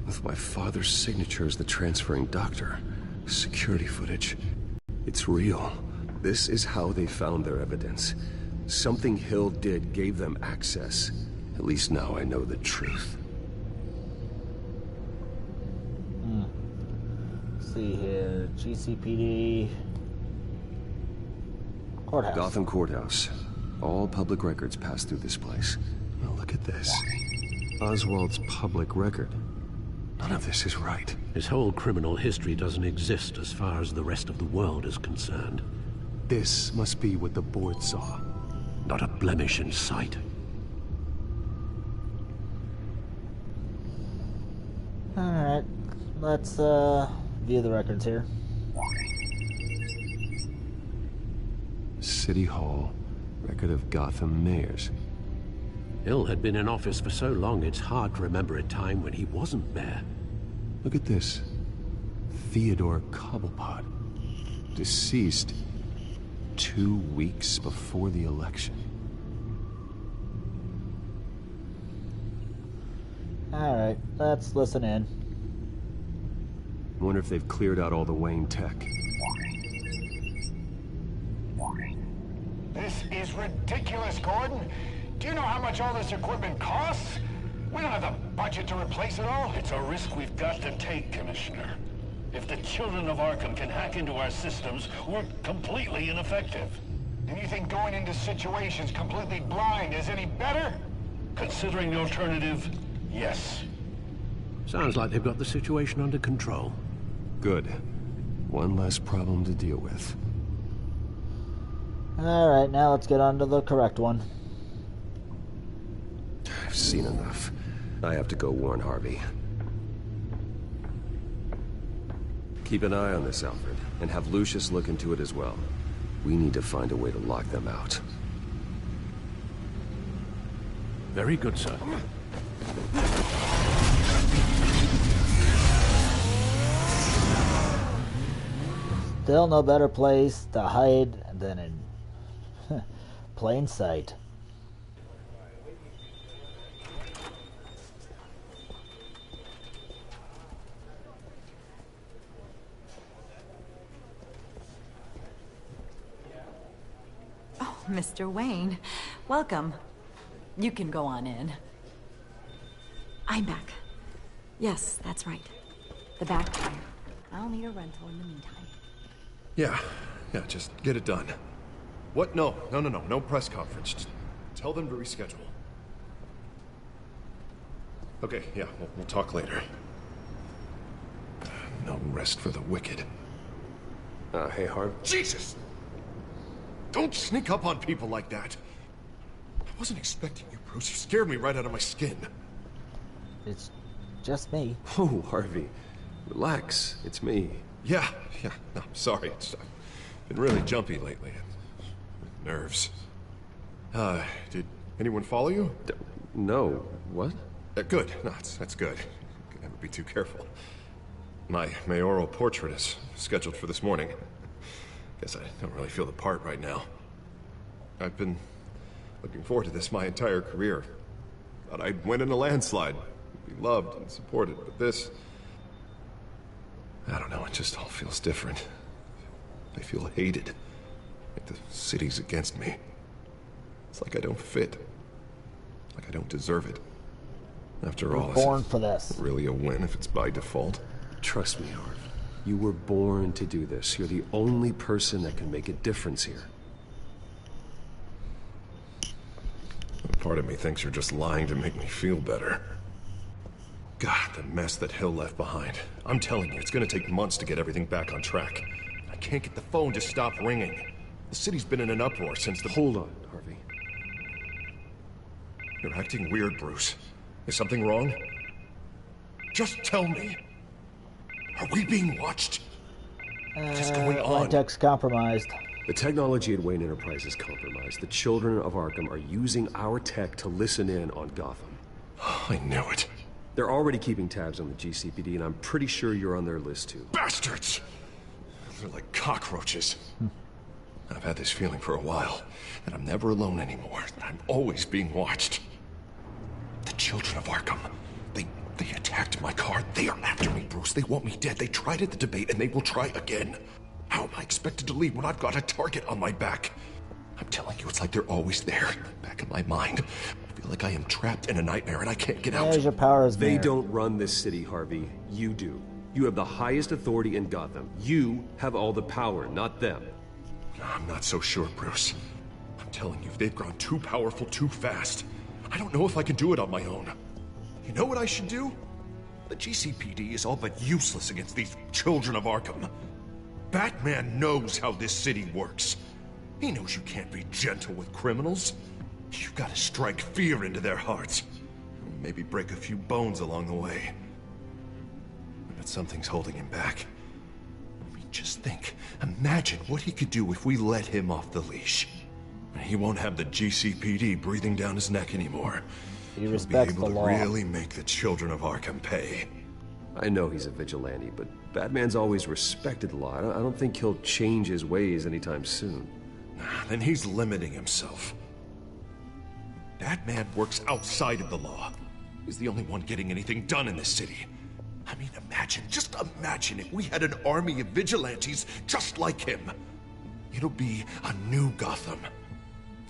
[SPEAKER 2] With my father's signature as the transferring doctor. Security footage. It's real. This is how they found their evidence. Something Hill did gave them access. At least now I know the truth.
[SPEAKER 1] Let's see here. GCPD. Courthouse.
[SPEAKER 2] Gotham Courthouse. All public records pass through this place. Now look at this. Oswald's public record. None of this is right.
[SPEAKER 16] His whole criminal history doesn't exist as far as the rest of the world is concerned.
[SPEAKER 2] This must be what the board saw.
[SPEAKER 16] Not a blemish in sight.
[SPEAKER 1] Alright, let's view the records here.
[SPEAKER 2] City Hall, record of Gotham mayors.
[SPEAKER 16] Hill had been in office for so long it's hard to remember a time when he wasn't mayor.
[SPEAKER 2] Look at this. Theodore Cobblepot. Deceased 2 weeks before the election.
[SPEAKER 1] Alright, let's listen in.
[SPEAKER 2] Wonder if they've cleared out all the Wayne tech.
[SPEAKER 3] This is ridiculous, Gordon. Do you know how much all this equipment costs? We don't have the budget to replace it all.
[SPEAKER 9] It's a risk we've got to take, Commissioner. If the children of Arkham can hack into our systems, we're completely ineffective.
[SPEAKER 3] And you think going into situations completely blind is any better?
[SPEAKER 9] Considering the alternative,
[SPEAKER 3] Yes.
[SPEAKER 16] Sounds like they've got the situation under control.
[SPEAKER 2] Good. One less problem to deal with.
[SPEAKER 1] Alright, now let's get on to the correct one.
[SPEAKER 2] I've seen enough. I have to go warn Harvey. Keep an eye on this, Alfred, and have Lucius look into it as well. We need to find a way to lock them out.
[SPEAKER 16] Very good, sir.
[SPEAKER 1] Still no better place to hide than in plain sight.
[SPEAKER 21] Oh, Mr. Wayne, welcome. You can go on in. I'm back. Yes, that's right. The backfire. I'll need a rental in the meantime.
[SPEAKER 12] Yeah, just get it done. What? No press conference. Just tell them to reschedule. Okay, yeah, we'll talk later. No rest for the wicked.
[SPEAKER 2] Hey, Harv.
[SPEAKER 12] Jesus! Don't sneak up on people like that. I wasn't expecting you, Bruce. You scared me right out of my skin.
[SPEAKER 1] It's just me.
[SPEAKER 2] Oh, Harvey. Relax. It's me.
[SPEAKER 12] Yeah, no, I'm sorry. I've been really jumpy lately. Nerves. Did anyone follow you?
[SPEAKER 2] No. What?
[SPEAKER 12] Good. No, that's good. Could never be too careful. My mayoral portrait is scheduled for this morning. Guess I don't really feel the part right now. I've been looking forward to this my entire career. Thought I'd win in a landslide. Be loved and supported, but this... I don't know, it just all feels different. I feel hated. Like the city's against me. It's like I don't fit. Like I don't deserve it. After all,
[SPEAKER 1] born for this.
[SPEAKER 12] Really a win if it's by default?
[SPEAKER 2] Trust me, Harv. You were born to do this. You're the only person that can make a difference here.
[SPEAKER 12] Part of me thinks you're just lying to make me feel better. God, the mess that Hill left behind. I'm telling you, it's gonna take months to get everything back on track. I can't get the phone to stop ringing. The city's been in an uproar since the...
[SPEAKER 2] Hold on, Harvey.
[SPEAKER 12] You're acting weird, Bruce. Is something wrong? Just tell me. Are we being watched? What's going on?
[SPEAKER 1] Tech's compromised.
[SPEAKER 2] The technology at Wayne Enterprise is compromised. The children of Arkham are using our tech to listen in on Gotham.
[SPEAKER 12] I knew it.
[SPEAKER 2] They're already keeping tabs on the GCPD, and I'm pretty sure you're on their list too.
[SPEAKER 12] Bastards! They're like cockroaches. I've had this feeling for a while, that I'm never alone anymore. I'm always being watched. The children of Arkham. They attacked my car. They are after me, Bruce. They want me dead. They tried at the debate, and they will try again. How am I expected to leave when I've got a target on my back? I'm telling you, it's like they're always there, back in my mind. I feel like I am trapped in a nightmare and I can't get out.
[SPEAKER 1] There's your powers.
[SPEAKER 2] They don't run this city, Harvey. You do. You have the highest authority in Gotham. You have all the power, not them.
[SPEAKER 12] I'm not so sure, Bruce. I'm telling you, they've grown too powerful too fast. I don't know if I can do it on my own. You know what I should do? The GCPD is all but useless against these children of Arkham. Batman knows how this city works. He knows you can't be gentle with criminals. You've got to strike fear into their hearts. Maybe break a few bones along the way. But something's holding him back. I mean, just think. Imagine what he could do if we let him off the leash. He won't have the GCPD breathing down his neck anymore.
[SPEAKER 1] He respects the law.
[SPEAKER 12] He'll be able to really make the children of Arkham pay.
[SPEAKER 2] I know he's a vigilante, but Batman's always respected the law. I don't think he'll change his ways anytime soon.
[SPEAKER 12] Then he's limiting himself. Batman works outside of the law. He's the only one getting anything done in this city. I mean, just imagine if we had an army of vigilantes just like him. It'll be a new Gotham.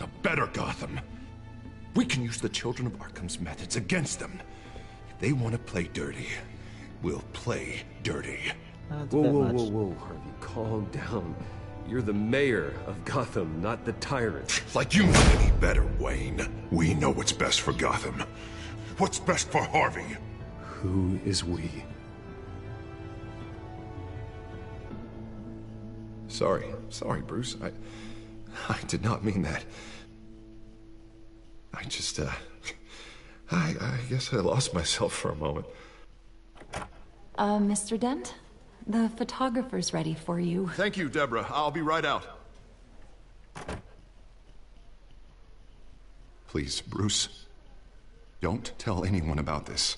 [SPEAKER 12] A better Gotham. We can use the children of Arkham's methods against them. If they want to play dirty, we'll play dirty.
[SPEAKER 2] Whoa, Harvey, calm down. You're the mayor of Gotham, not the tyrant.
[SPEAKER 12] Like you know any better, Wayne. We know what's best for Gotham.
[SPEAKER 10] what's best for Harvey.
[SPEAKER 2] Who is we?
[SPEAKER 12] Sorry, Bruce. I did not mean that. I just, I guess I lost myself for a moment.
[SPEAKER 15] Mr. Dent? The photographer's ready for you.
[SPEAKER 12] Thank you, Deborah. I'll be right out. Please, Bruce, don't tell anyone about this.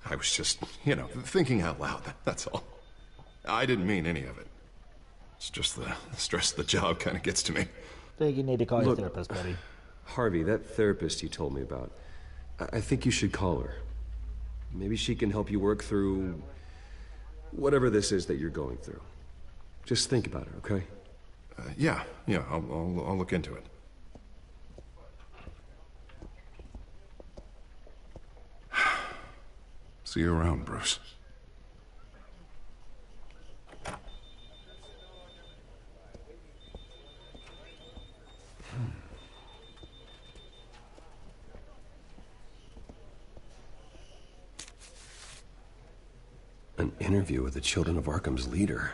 [SPEAKER 12] I was just, thinking out loud, that's all. I didn't mean any of it. It's just the stress of the job kind of gets to me.
[SPEAKER 1] I think you need to call your therapist, buddy.
[SPEAKER 2] Harvey, that therapist you told me about, I think you should call her. Maybe she can help you work through whatever this is that you're going through. Just think about it, okay?
[SPEAKER 12] Yeah, I'll look into it. See you around, Bruce.
[SPEAKER 2] An interview with the Children of Arkham's leader.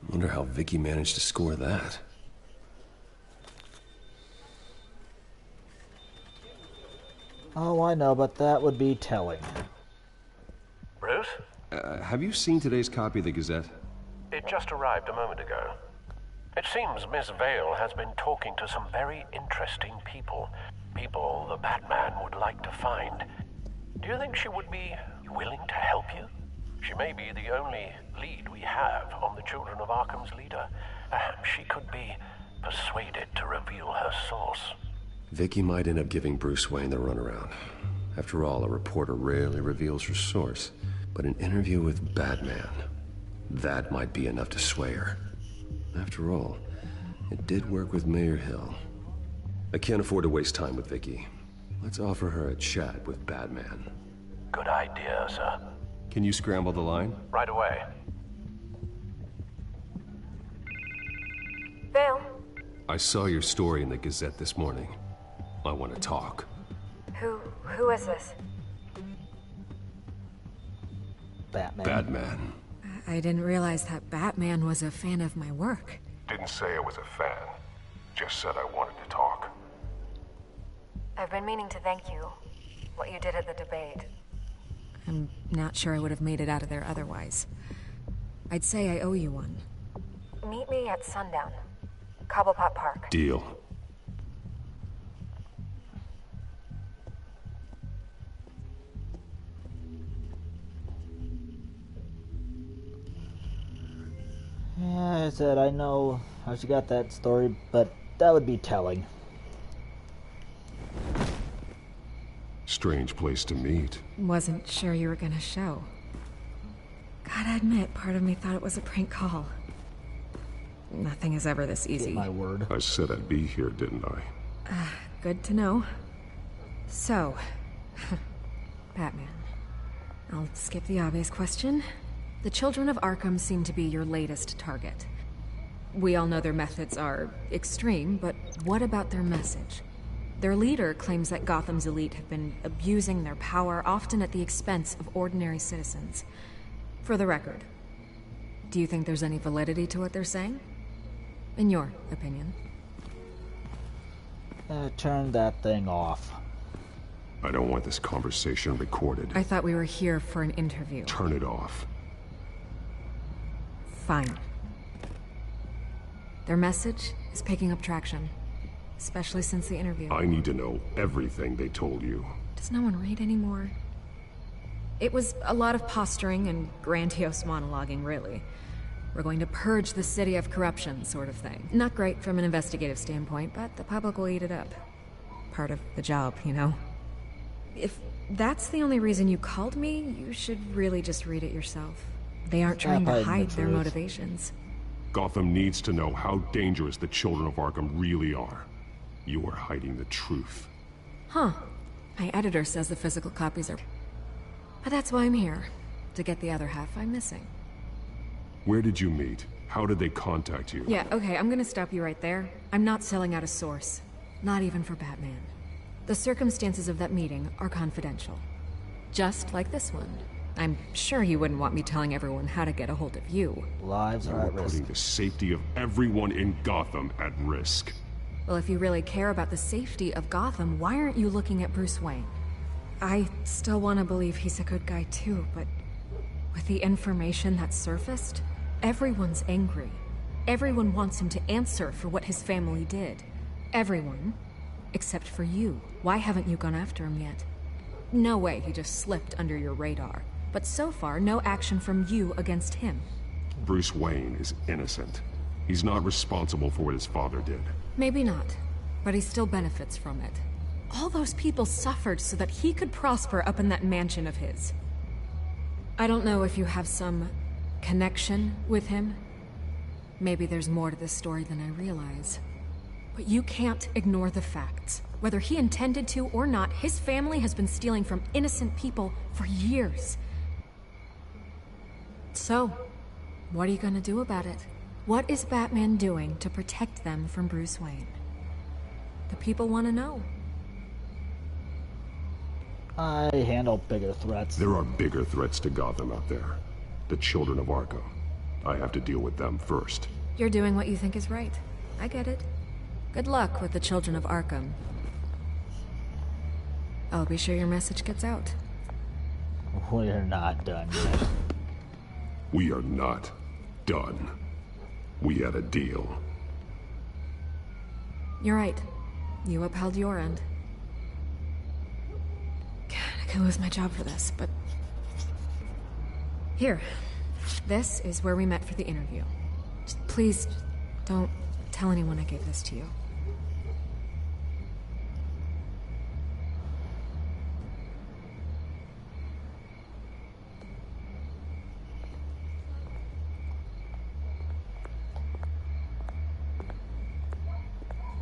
[SPEAKER 2] I wonder how Vicky managed to score that.
[SPEAKER 1] Oh, I know, but that would be telling.
[SPEAKER 16] Bruce?
[SPEAKER 2] Have you seen today's copy of the Gazette?
[SPEAKER 16] It just arrived a moment ago. It seems Miss Vale has been talking to some very interesting people. People the Batman would like to find. Do you think she would be willing to help you? She may be the only lead we have on the Children of Arkham's leader. Perhaps she could be persuaded to reveal her source.
[SPEAKER 2] Vicky might end up giving Bruce Wayne the runaround. After all, a reporter rarely reveals her source. But an interview with Batman, that might be enough to sway her. After all, it did work with Mayor Hill. I can't afford to waste time with Vicky. Let's offer her a chat with Batman.
[SPEAKER 16] Good idea, sir.
[SPEAKER 2] Can you scramble the line?
[SPEAKER 16] Right away.
[SPEAKER 14] Vale?
[SPEAKER 2] I saw your story in the Gazette this morning. I want to talk.
[SPEAKER 14] Who is this?
[SPEAKER 2] Batman.
[SPEAKER 4] I didn't realize that Batman was a fan of my work.
[SPEAKER 12] Didn't say I was a fan. Just said I wanted to talk.
[SPEAKER 14] I've been meaning to thank you. What you did at the debate.
[SPEAKER 4] I'm not sure I would have made it out of there otherwise. I'd say I owe you one.
[SPEAKER 14] Meet me at sundown. Cobblepot Park.
[SPEAKER 2] Deal.
[SPEAKER 1] Yeah, I said I know how she got that story, but that would be telling.
[SPEAKER 12] Strange place to meet.
[SPEAKER 4] Wasn't sure you were gonna show. Gotta admit, part of me thought it was a prank call. Nothing is ever this easy.
[SPEAKER 1] Get my word.
[SPEAKER 12] I said I'd be here, didn't I?
[SPEAKER 4] Good to know. So, Batman. I'll skip the obvious question. The Children of Arkham seem to be your latest target. We all know their methods are extreme, but what about their message? Their leader claims that Gotham's elite have been abusing their power, often at the expense of ordinary citizens. For the record, do you think there's any validity to what they're saying? In your opinion?
[SPEAKER 1] Turn that thing off.
[SPEAKER 12] I don't want this conversation recorded.
[SPEAKER 4] I thought we were here for an interview.
[SPEAKER 12] Turn it off.
[SPEAKER 4] Fine. Their message is picking up traction, especially since the interview.
[SPEAKER 12] I need to know everything they told you.
[SPEAKER 4] Does no one read anymore? It was a lot of posturing and grandiose monologuing, really. We're going to purge the city of corruption, sort of thing. Not great from an investigative standpoint, but the public will eat it up. Part of the job, you know? If that's the only reason you called me, you should really just read it yourself. They aren't trying to hide their motivations.
[SPEAKER 12] Gotham needs to know how dangerous the Children of Arkham really are. You are hiding the truth.
[SPEAKER 4] Huh. My editor says the physical copies are... But that's why I'm here. To get the other half I'm missing.
[SPEAKER 12] Where did you meet? How did they contact you?
[SPEAKER 4] Yeah, okay, I'm gonna stop you right there. I'm not selling out a source. Not even for Batman. The circumstances of that meeting are confidential.
[SPEAKER 13] Just like this one. I'm sure you wouldn't want me telling everyone how to get a hold of you.
[SPEAKER 1] Lives are at risk.
[SPEAKER 17] Putting the safety of everyone in Gotham at risk.
[SPEAKER 13] Well, if you really care about the safety of Gotham, why aren't you looking at Bruce Wayne? I still want to believe he's a good guy too, but with the information that surfaced, everyone's angry. Everyone wants him to answer for what his family did. Everyone, except for you. Why haven't you gone after him yet? No way he just slipped under your radar. But so far, no action from you against him.
[SPEAKER 17] Bruce Wayne is innocent. He's not responsible for what his father did.
[SPEAKER 13] Maybe not, but he still benefits from it. All those people suffered so that he could prosper up in that mansion of his. I don't know if you have some connection with him. Maybe there's more to this story than I realize. But you can't ignore the facts. Whether he intended to or not, his family has been stealing from innocent people for years. So, what are you gonna do about it? What is Batman doing to protect them from Bruce Wayne? The people want to know.
[SPEAKER 1] I handle bigger threats.
[SPEAKER 17] There are bigger threats to Gotham out there. The children of Arkham. I have to deal with them first.
[SPEAKER 13] You're doing what you think is right. I get it. Good luck with the children of Arkham. I'll be sure your message gets out.
[SPEAKER 1] We're not done yet.
[SPEAKER 17] We are not done. We had a deal.
[SPEAKER 13] You're right. You upheld your end. God, I could lose my job for this, but... Here. This is where we met for the interview. Just please, don't tell anyone I gave this to you.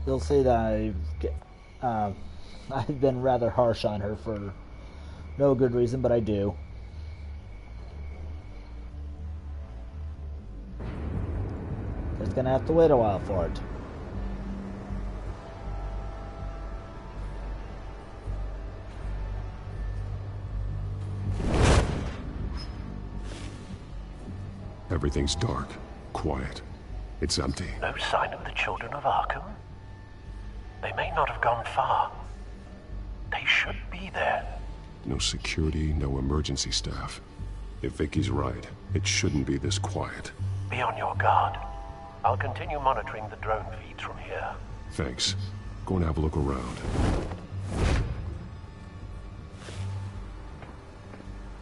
[SPEAKER 1] You'll see that I've been rather harsh on her for no good reason, but I do. Just gonna have to wait a while for it.
[SPEAKER 17] Everything's dark, quiet. It's empty.
[SPEAKER 16] No sign of the children of Arkham? They may not have gone far. They should be there.
[SPEAKER 17] No security, no emergency staff. If Vicky's right, it shouldn't be this quiet.
[SPEAKER 16] Be on your guard. I'll continue monitoring the drone feeds from here.
[SPEAKER 17] Thanks. Go and have a look around.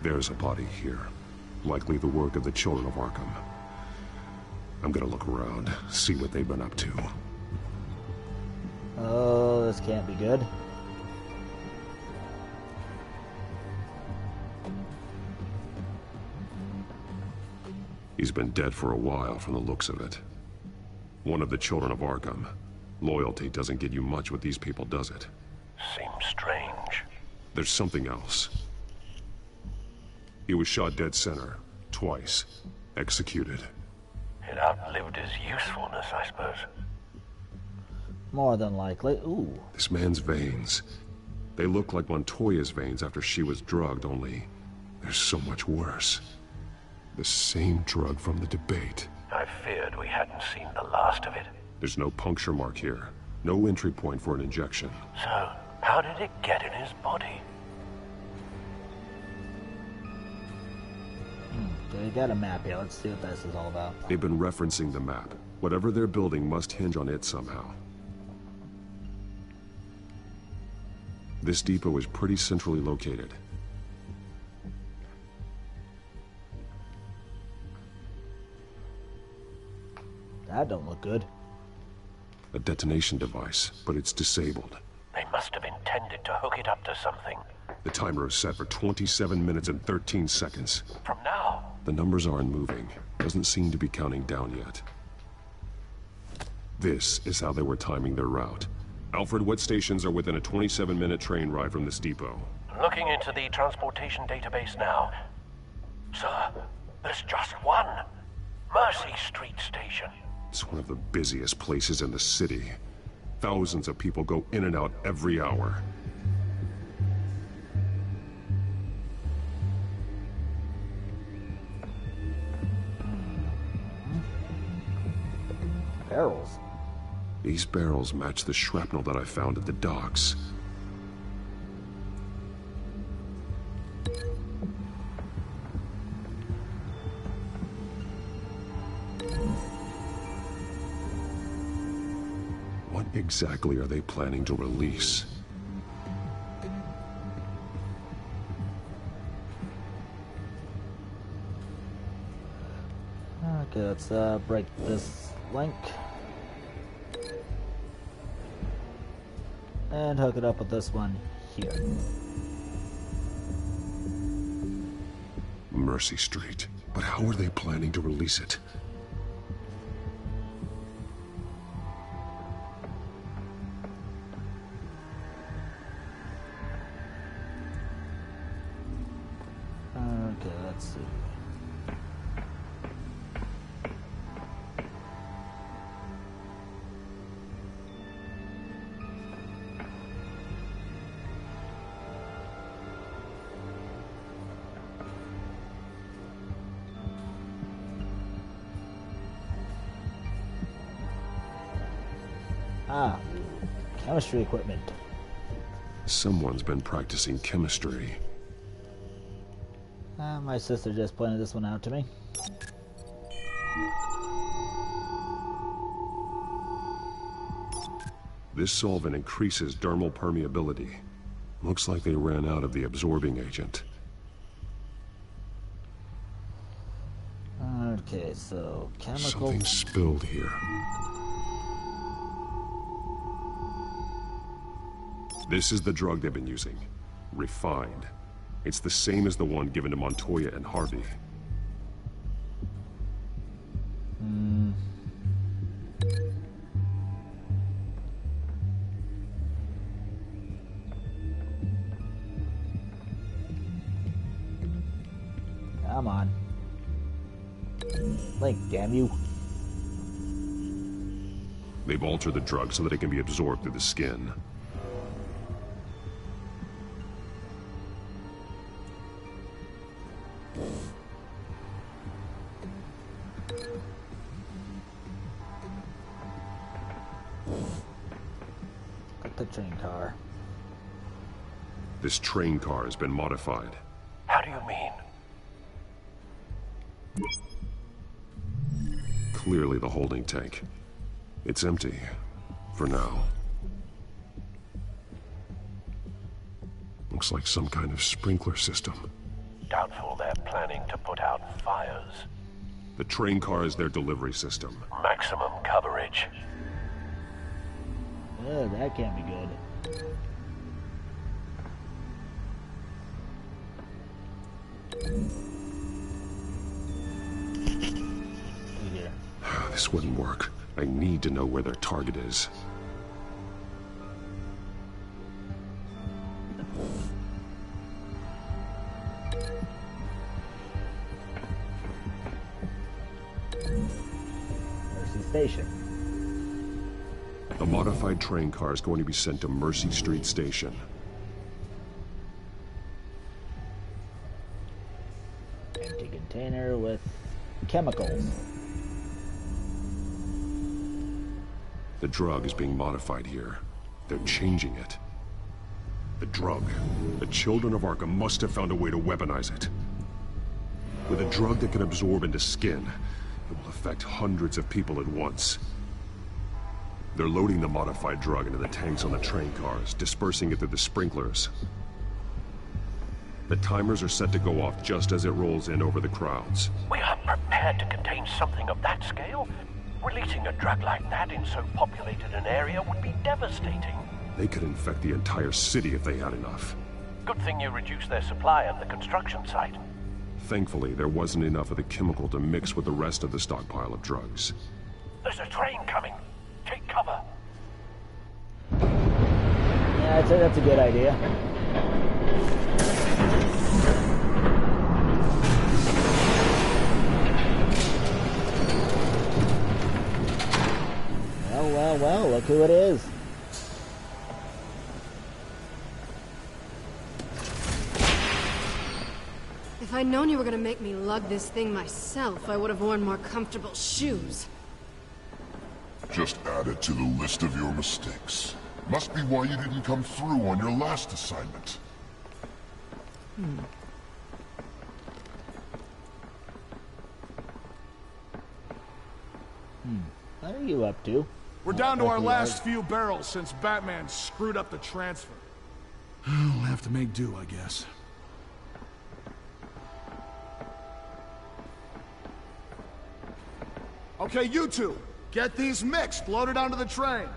[SPEAKER 17] There's a body here. Likely the work of the children of Arkham. I'm gonna look around, see what they've been up to.
[SPEAKER 1] Oh, this can't be good.
[SPEAKER 17] He's been dead for a while from the looks of it. One of the children of Arkham. Loyalty doesn't get you much with these people, does it?
[SPEAKER 16] Seems strange.
[SPEAKER 17] There's something else. He was shot dead center, twice. Executed.
[SPEAKER 16] It outlived his usefulness, I suppose.
[SPEAKER 1] More than likely. Ooh.
[SPEAKER 17] This man's veins. They look like Montoya's veins after she was drugged, only they're so much worse. The same drug from the debate.
[SPEAKER 16] I feared we hadn't seen the last of it.
[SPEAKER 17] There's no puncture mark here. No entry point for an injection.
[SPEAKER 16] So, how did it get in his body?
[SPEAKER 1] They got a map here. Let's see what this is all about.
[SPEAKER 17] They've been referencing the map. Whatever they're building must hinge on it somehow. This depot is pretty centrally located.
[SPEAKER 1] That don't look good.
[SPEAKER 17] A detonation device, but it's disabled.
[SPEAKER 16] They must have intended to hook it up to something.
[SPEAKER 17] The timer is set for 27 minutes and 13 seconds.
[SPEAKER 16] From now?
[SPEAKER 17] The numbers aren't moving. Doesn't seem to be counting down yet. This is how they were timing their route. Alfred, what stations are within a 27-minute train ride from this depot?
[SPEAKER 16] Looking into the transportation database now. Sir, there's just one. Mercy Street Station.
[SPEAKER 17] It's one of the busiest places in the city. Thousands of people go in and out every hour.
[SPEAKER 1] Barrels?
[SPEAKER 17] These barrels match the shrapnel that I found at the docks. What exactly are they planning to release?
[SPEAKER 1] Okay, let's break this link. And hook it up with this one here.
[SPEAKER 17] Mercy Street. But how are they planning to release it?
[SPEAKER 1] Okay, let's see. Ah, chemistry equipment.
[SPEAKER 17] Someone's been practicing chemistry.
[SPEAKER 1] My sister just pointed this one out to me.
[SPEAKER 17] This solvent increases dermal permeability. Looks like they ran out of the absorbing agent.
[SPEAKER 1] Okay, so chemical...
[SPEAKER 17] Something spilled here. This is the drug they've been using. Refined. It's the same as the one given to Montoya and Harvey.
[SPEAKER 1] Come on. Link, damn you.
[SPEAKER 17] They've altered the drug so that it can be absorbed through the skin.
[SPEAKER 1] Got the train car.
[SPEAKER 17] This train car has been modified.
[SPEAKER 16] How do you mean?
[SPEAKER 17] Clearly the holding tank. It's empty. For now. Looks like some kind of sprinkler system.
[SPEAKER 16] Doubtful they're planning to put out fires.
[SPEAKER 17] The train car is their delivery system.
[SPEAKER 16] Maximum coverage.
[SPEAKER 1] Yeah, that can't be good. Here.
[SPEAKER 17] This wouldn't work. I need to know where their target is.
[SPEAKER 1] Mercy Station.
[SPEAKER 17] The modified train car is going to be sent to Mercy Street Station.
[SPEAKER 1] Empty container with chemicals.
[SPEAKER 17] The drug is being modified here. They're changing it. The drug. The children of Arkham must have found a way to weaponize it. With a drug that can absorb into skin, it will affect hundreds of people at once. They're loading the modified drug into the tanks on the train cars, dispersing it through the sprinklers. The timers are set to go off just as it rolls in over the crowds.
[SPEAKER 16] We are prepared to contain something of that scale? Releasing a drug like that in so populated an area would be devastating.
[SPEAKER 17] They could infect the entire city if they had enough.
[SPEAKER 16] Good thing you reduced their supply at the construction site.
[SPEAKER 17] Thankfully, there wasn't enough of the chemical to mix with the rest of the stockpile of drugs.
[SPEAKER 16] There's a train coming. Take cover.
[SPEAKER 1] Yeah, I'd say that's a good idea. Well, look who it is.
[SPEAKER 18] If I'd known you were gonna make me lug this thing myself, I would have worn more comfortable shoes.
[SPEAKER 10] Just added to the list of your mistakes. Must be why you didn't come through on your last assignment.
[SPEAKER 1] What are you up to?
[SPEAKER 8] We're down to our last few barrels since Batman screwed up the transfer. We'll have to make do, I guess. Okay, you two, get these mixed, loaded onto the train.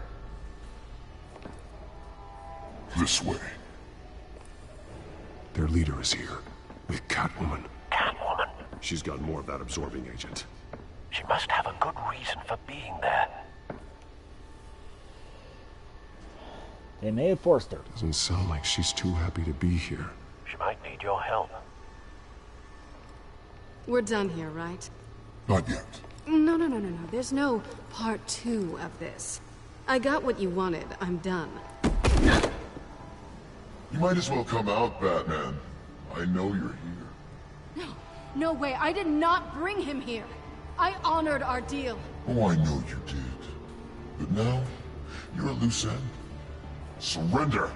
[SPEAKER 10] This way.
[SPEAKER 17] Their leader is here, with Catwoman.
[SPEAKER 16] Catwoman?
[SPEAKER 17] She's got more of that absorbing agent.
[SPEAKER 16] She must have a good reason for being there.
[SPEAKER 1] They may have forced her.
[SPEAKER 17] Doesn't sound like she's too happy to be here.
[SPEAKER 16] She might need your help.
[SPEAKER 18] We're done here, right?
[SPEAKER 10] Not yet.
[SPEAKER 18] No. There's no part 2 of this. I got what you wanted. I'm done.
[SPEAKER 10] You might as well come out, Batman. I know you're here.
[SPEAKER 18] No way. I did not bring him here. I honored our deal.
[SPEAKER 10] Oh, I know you did. But now, you're a loose end. Surrender!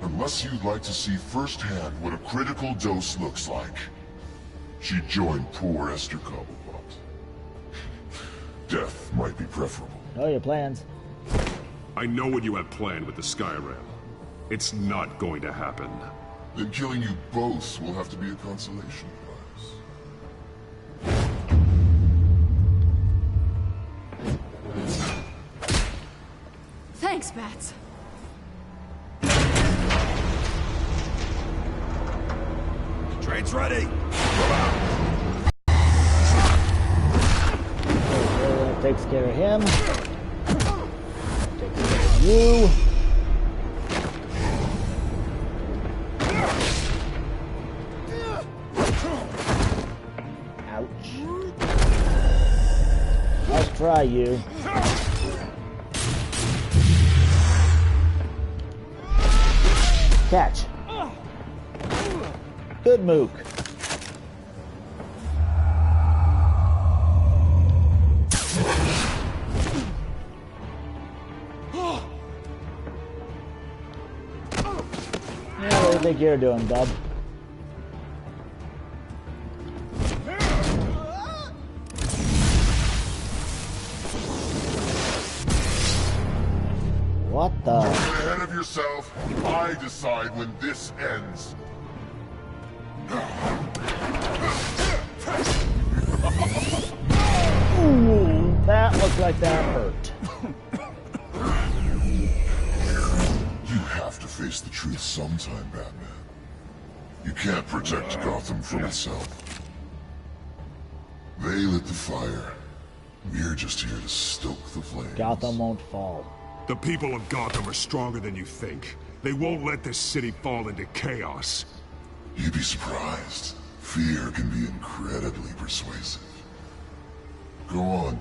[SPEAKER 10] Unless you'd like to see firsthand what a critical dose looks like. She joined poor Esther Cobblepot. Death might be preferable.
[SPEAKER 1] Know your plans.
[SPEAKER 17] I know what you have planned with the Skyrim. It's not going to happen.
[SPEAKER 10] Then killing you both will have to be a consolation prize.
[SPEAKER 18] Thanks, Bats.
[SPEAKER 12] Train's ready.
[SPEAKER 1] That takes care of him. Takes care of you. Ouch. Let's try you. Catch. Good mook. Yeah, what do you think you're doing, bub? What the?
[SPEAKER 10] Don't get ahead of yourself. I decide when this ends.
[SPEAKER 1] Ooh, that looked like that hurt.
[SPEAKER 10] You have to face the truth sometime, Batman. You can't protect Gotham from itself. They lit the fire. We're just here to stoke the flames.
[SPEAKER 1] Gotham won't fall.
[SPEAKER 17] The people of Gotham are stronger than you think. They won't let this city fall into chaos.
[SPEAKER 10] You'd be surprised. Fear can be incredibly persuasive. Go on.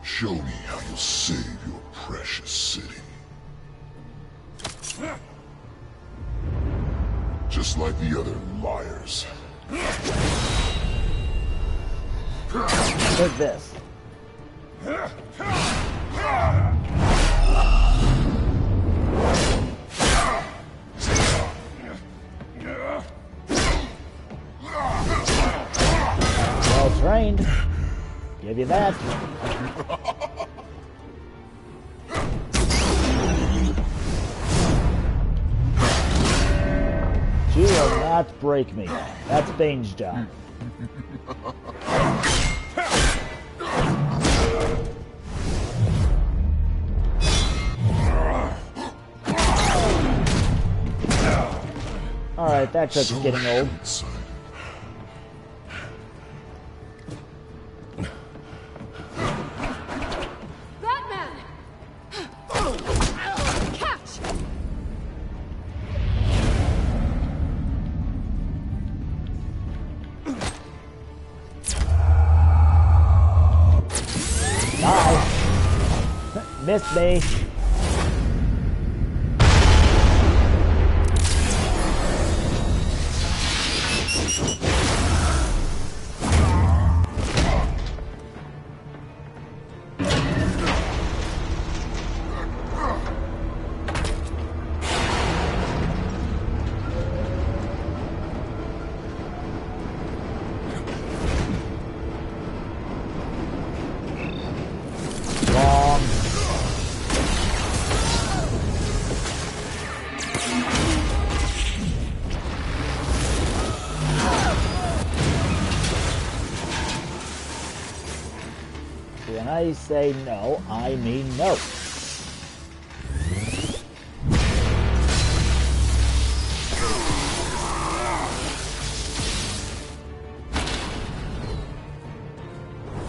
[SPEAKER 10] Show me how you'll save your precious city. Just like the other liars.
[SPEAKER 1] Take this. Well trained. Give you that. You will not break me. That's Bane's job. Alright, that trick's getting old.
[SPEAKER 18] Batman! Catch!
[SPEAKER 1] Die. Missed me. I say no, I mean no.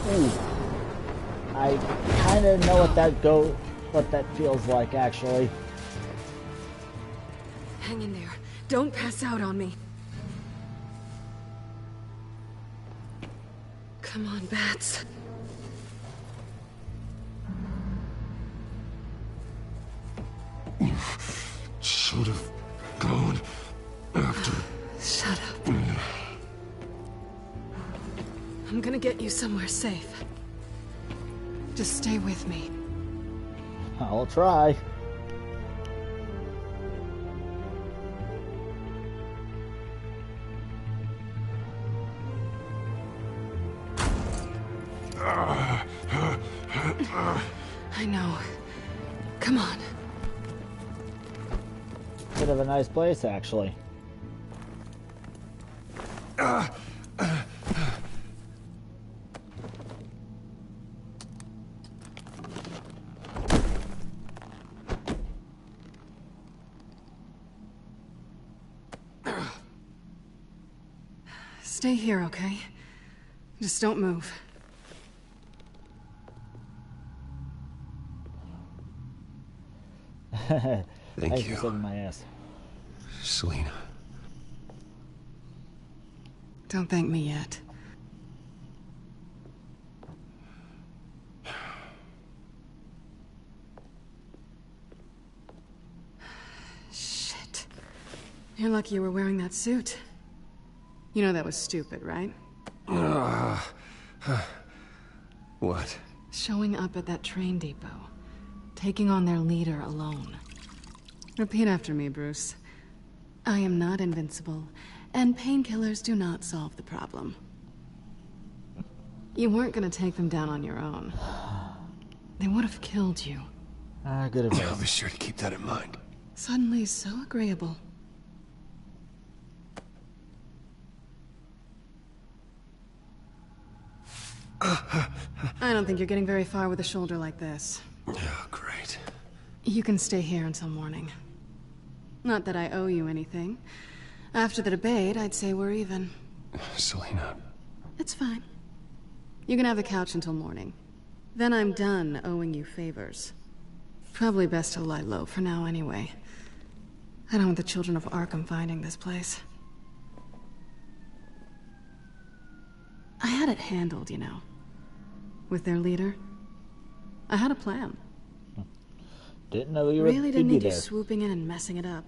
[SPEAKER 1] Ooh. I kind of know what that feels like, actually.
[SPEAKER 4] Hang in there. Don't pass out on me. Come on, Bats.
[SPEAKER 17] Should have gone after.
[SPEAKER 4] Shut up. I'm gonna get you somewhere safe. Just stay with me.
[SPEAKER 1] I'll try.
[SPEAKER 4] I know. Come on.
[SPEAKER 1] Bit of a nice place, actually.
[SPEAKER 4] Stay here, okay? Just don't move.
[SPEAKER 2] Thank you.
[SPEAKER 1] For saving my ass.
[SPEAKER 2] Selina.
[SPEAKER 4] Don't thank me yet. Shit. You're lucky you were wearing that suit. You know that was stupid, right?
[SPEAKER 2] What?
[SPEAKER 4] Showing up at that train depot. Taking on their leader alone. Repeat after me, Bruce. I am not invincible, and painkillers do not solve the problem. You weren't gonna take them down on your own. They would have killed you.
[SPEAKER 1] Good advice.
[SPEAKER 2] I'll be sure to keep that in mind.
[SPEAKER 4] Suddenly so agreeable. I don't think you're getting very far with a shoulder like this.
[SPEAKER 2] Oh, great.
[SPEAKER 4] You can stay here until morning. Not that I owe you anything. After the debate, I'd say we're even.
[SPEAKER 2] Selina.
[SPEAKER 4] It's fine. You can have the couch until morning. Then I'm done owing you favors. Probably best to lie low for now anyway. I don't want the children of Arkham finding this place. I had it handled, you know. With their leader. I had a plan.
[SPEAKER 1] Didn't know you
[SPEAKER 4] really didn't need you
[SPEAKER 1] there.
[SPEAKER 4] swooping in and messing it up.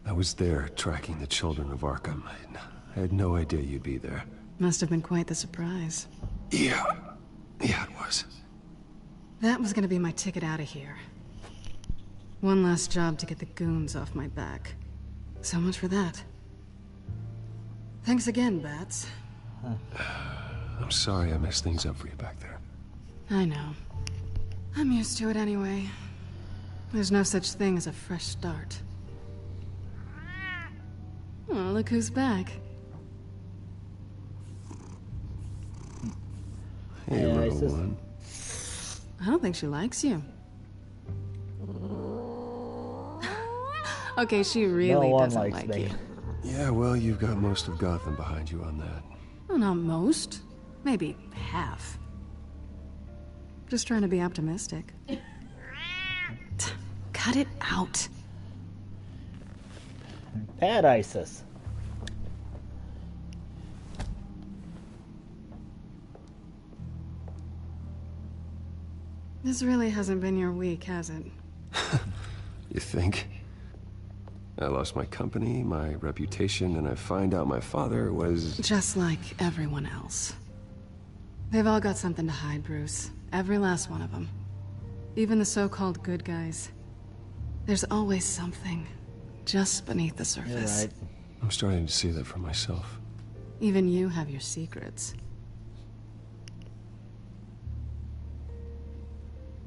[SPEAKER 2] I was there tracking the children of Arkham. I had no idea you'd be there.
[SPEAKER 4] Must have been quite the surprise.
[SPEAKER 2] Yeah. Yeah, it was.
[SPEAKER 4] That was gonna be my ticket out of here. One last job to get the goons off my back. So much for that. Thanks again, Bats.
[SPEAKER 2] I'm sorry I messed things up for you back there.
[SPEAKER 4] I know. I'm used to it anyway. There's no such thing as a fresh start. Oh, look who's back.
[SPEAKER 2] Hey, little one.
[SPEAKER 4] I don't think she likes you. Okay, she really doesn't like you.
[SPEAKER 2] Yeah, well, you've got most of Gotham behind you on that.
[SPEAKER 4] Well, not most. Maybe half. Just trying to be optimistic. Cut it out.
[SPEAKER 1] Bad ISIS.
[SPEAKER 4] This really hasn't been your week, has it?
[SPEAKER 2] You think? I lost my company, my reputation, and I find out my father was...
[SPEAKER 4] Just like everyone else. They've all got something to hide, Bruce. Every last one of them. Even the so-called good guys. There's always something just beneath the surface.
[SPEAKER 1] You're right.
[SPEAKER 2] I'm starting to see that for myself.
[SPEAKER 4] Even you have your secrets.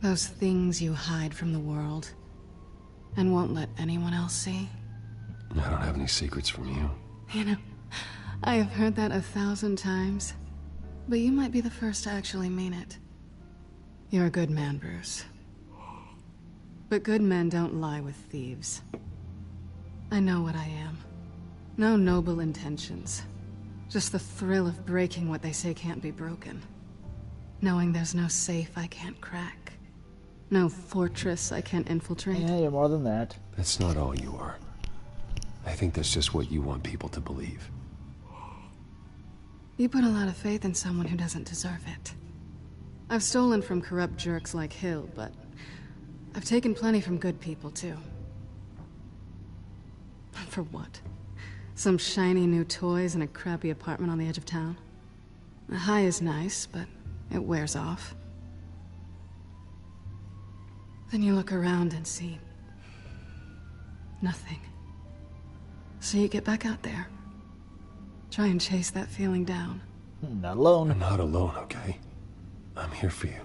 [SPEAKER 4] Those things you hide from the world and won't let anyone else see.
[SPEAKER 2] I don't have any secrets from you.
[SPEAKER 4] You know, I have heard that 1,000 times, but you might be the first to actually mean it.
[SPEAKER 18] You're a good man, Bruce. But good men don't lie with thieves. I know what I am. No noble intentions. Just the thrill of breaking what they say can't be broken. Knowing there's no safe I can't crack. No fortress I can't infiltrate.
[SPEAKER 1] Yeah, you're more than that.
[SPEAKER 2] That's not all you are. I think that's just what you want people to believe.
[SPEAKER 18] You put a lot of faith in someone who doesn't deserve it. I've stolen from corrupt jerks like Hill, but I've taken plenty from good people, too. For what? Some shiny new toys and a crappy apartment on the edge of town? The high is nice, but it wears off. Then you look around and see nothing. So you get back out there. Try and chase that feeling down.
[SPEAKER 1] Not alone.
[SPEAKER 2] I'm not alone, okay? I'm here for you.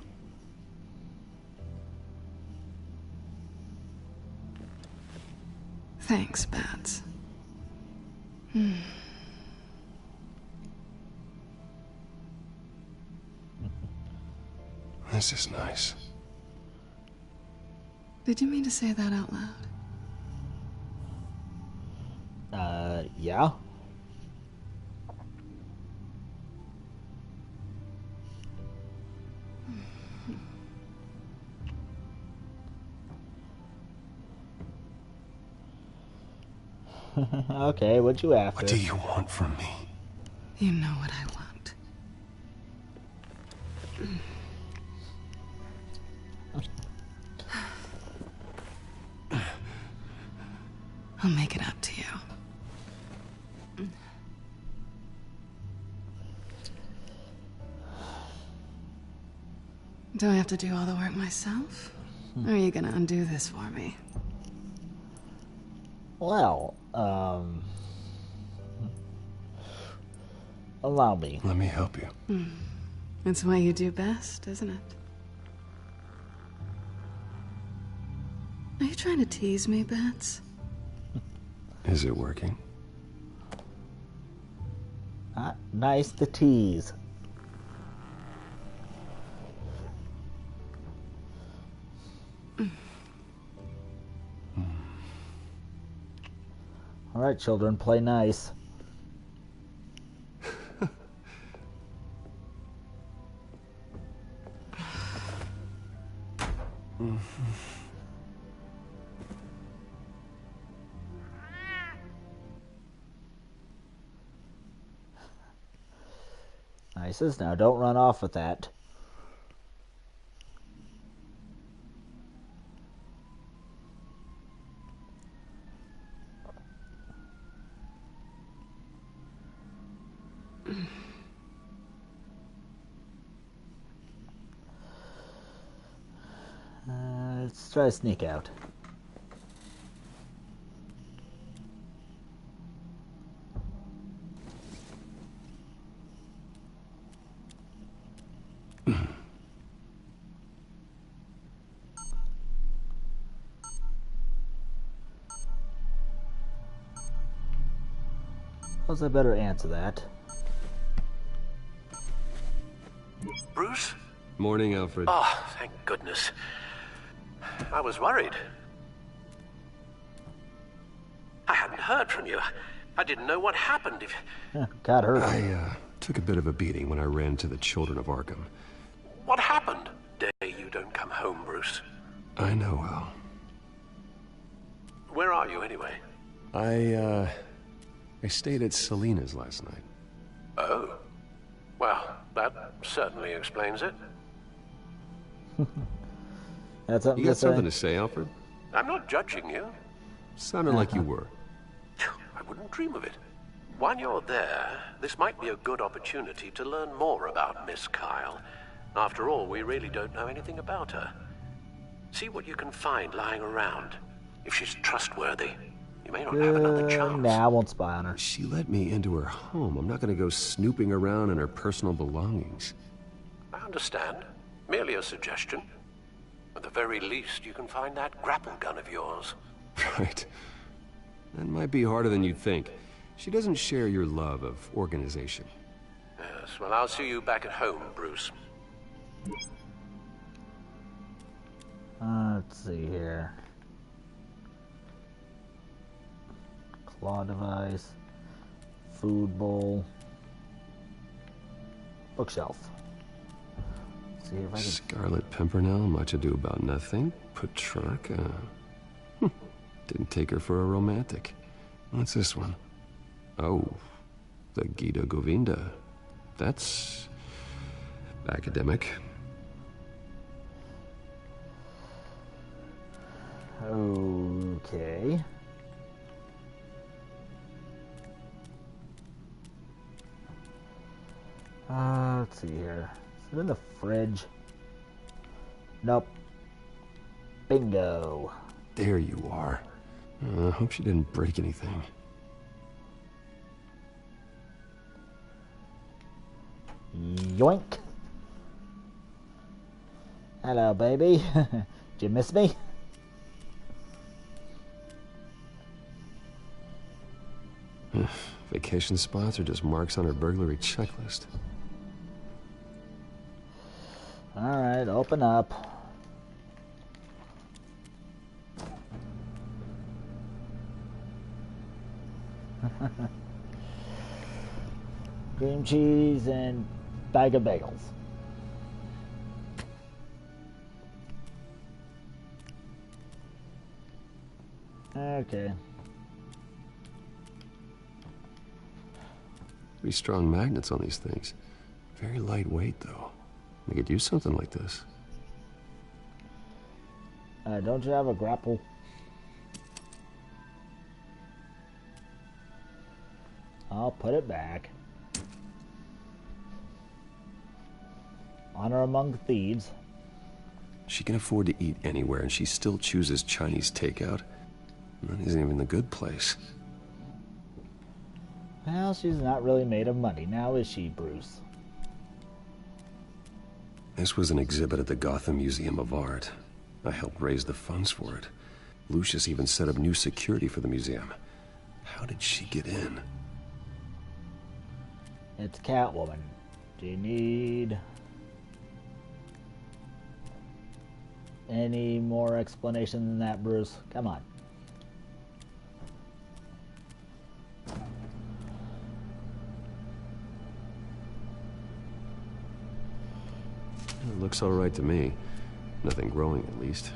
[SPEAKER 18] Thanks, Bats.
[SPEAKER 2] This is nice.
[SPEAKER 18] Did you mean to say that out loud?
[SPEAKER 1] Yeah. Okay, what you after?
[SPEAKER 2] What do you want from me?
[SPEAKER 18] You know what I want. I'll make it up to you. Do I have to do all the work myself? Or are you gonna undo this for me?
[SPEAKER 1] Well, allow me.
[SPEAKER 2] Let me help you.
[SPEAKER 18] It's what you do best, isn't it? Are you trying to tease me, Bats?
[SPEAKER 2] Is it working?
[SPEAKER 1] Nice to tease. All right, children, play nice. Nice. Now, don't run off with that. Let's try to sneak out. Suppose I better answer that.
[SPEAKER 16] Bruce?
[SPEAKER 2] Morning, Alfred.
[SPEAKER 16] Oh, thank goodness. I was worried. I hadn't heard from you. I didn't know what happened.
[SPEAKER 1] Got hurt.
[SPEAKER 2] I took a bit of a beating when I ran to the Children of Arkham.
[SPEAKER 16] What happened? Day you don't come home, Bruce.
[SPEAKER 2] I know, Al.
[SPEAKER 16] Where are you, anyway?
[SPEAKER 2] I stayed at Selina's last night.
[SPEAKER 16] Oh. Well, that certainly explains it.
[SPEAKER 1] That's something
[SPEAKER 2] you got
[SPEAKER 1] to say?
[SPEAKER 2] something to say, Alfred?
[SPEAKER 16] I'm not judging you.
[SPEAKER 2] Sounded like you were.
[SPEAKER 16] I wouldn't dream of it. While you're there, this might be a good opportunity to learn more about Miss Kyle. After all, we really don't know anything about her. See what you can find lying around. If she's trustworthy, you may not have another chance.
[SPEAKER 1] Nah, I won't spy on her.
[SPEAKER 2] She let me into her home. I'm not going to go snooping around in her personal belongings.
[SPEAKER 16] I understand. Merely a suggestion. At the very least, you can find that grapple gun of yours.
[SPEAKER 2] Right. That might be harder than you'd think. She doesn't share your love of organization.
[SPEAKER 16] Yes, well, I'll see you back at home, Bruce.
[SPEAKER 1] Let's see here. Claw device. Food bowl. Bookshelf. Let's see if I can...
[SPEAKER 2] Scarlet Pimpernel, much ado about nothing. Petrarca. Didn't take her for a romantic. What's this one? Oh, the Gita Govinda. That's... academic.
[SPEAKER 1] Okay. Let's see here. Is it in the fridge? Nope. Bingo.
[SPEAKER 2] There you are. I hope she didn't break anything.
[SPEAKER 1] Yoink. Hello, baby. Did you miss me?
[SPEAKER 2] Vacation spots are just marks on her burglary checklist.
[SPEAKER 1] Alright, open up. Cream cheese and bag of bagels. Okay.
[SPEAKER 2] Pretty strong magnets on these things. Very lightweight, though. They could use something like this.
[SPEAKER 1] Don't you have a grapple? I'll put it back. Honor among thieves.
[SPEAKER 2] She can afford to eat anywhere, and she still chooses Chinese takeout. That isn't even the good place.
[SPEAKER 1] Well, she's not really made of money now, is she, Bruce?
[SPEAKER 2] This was an exhibit at the Gotham Museum of Art. I helped raise the funds for it. Lucius even set up new security for the museum. How did she get in?
[SPEAKER 1] It's Catwoman. Do you need any more explanation than that, Bruce? Come on.
[SPEAKER 2] It looks all right to me. Nothing growing, at least.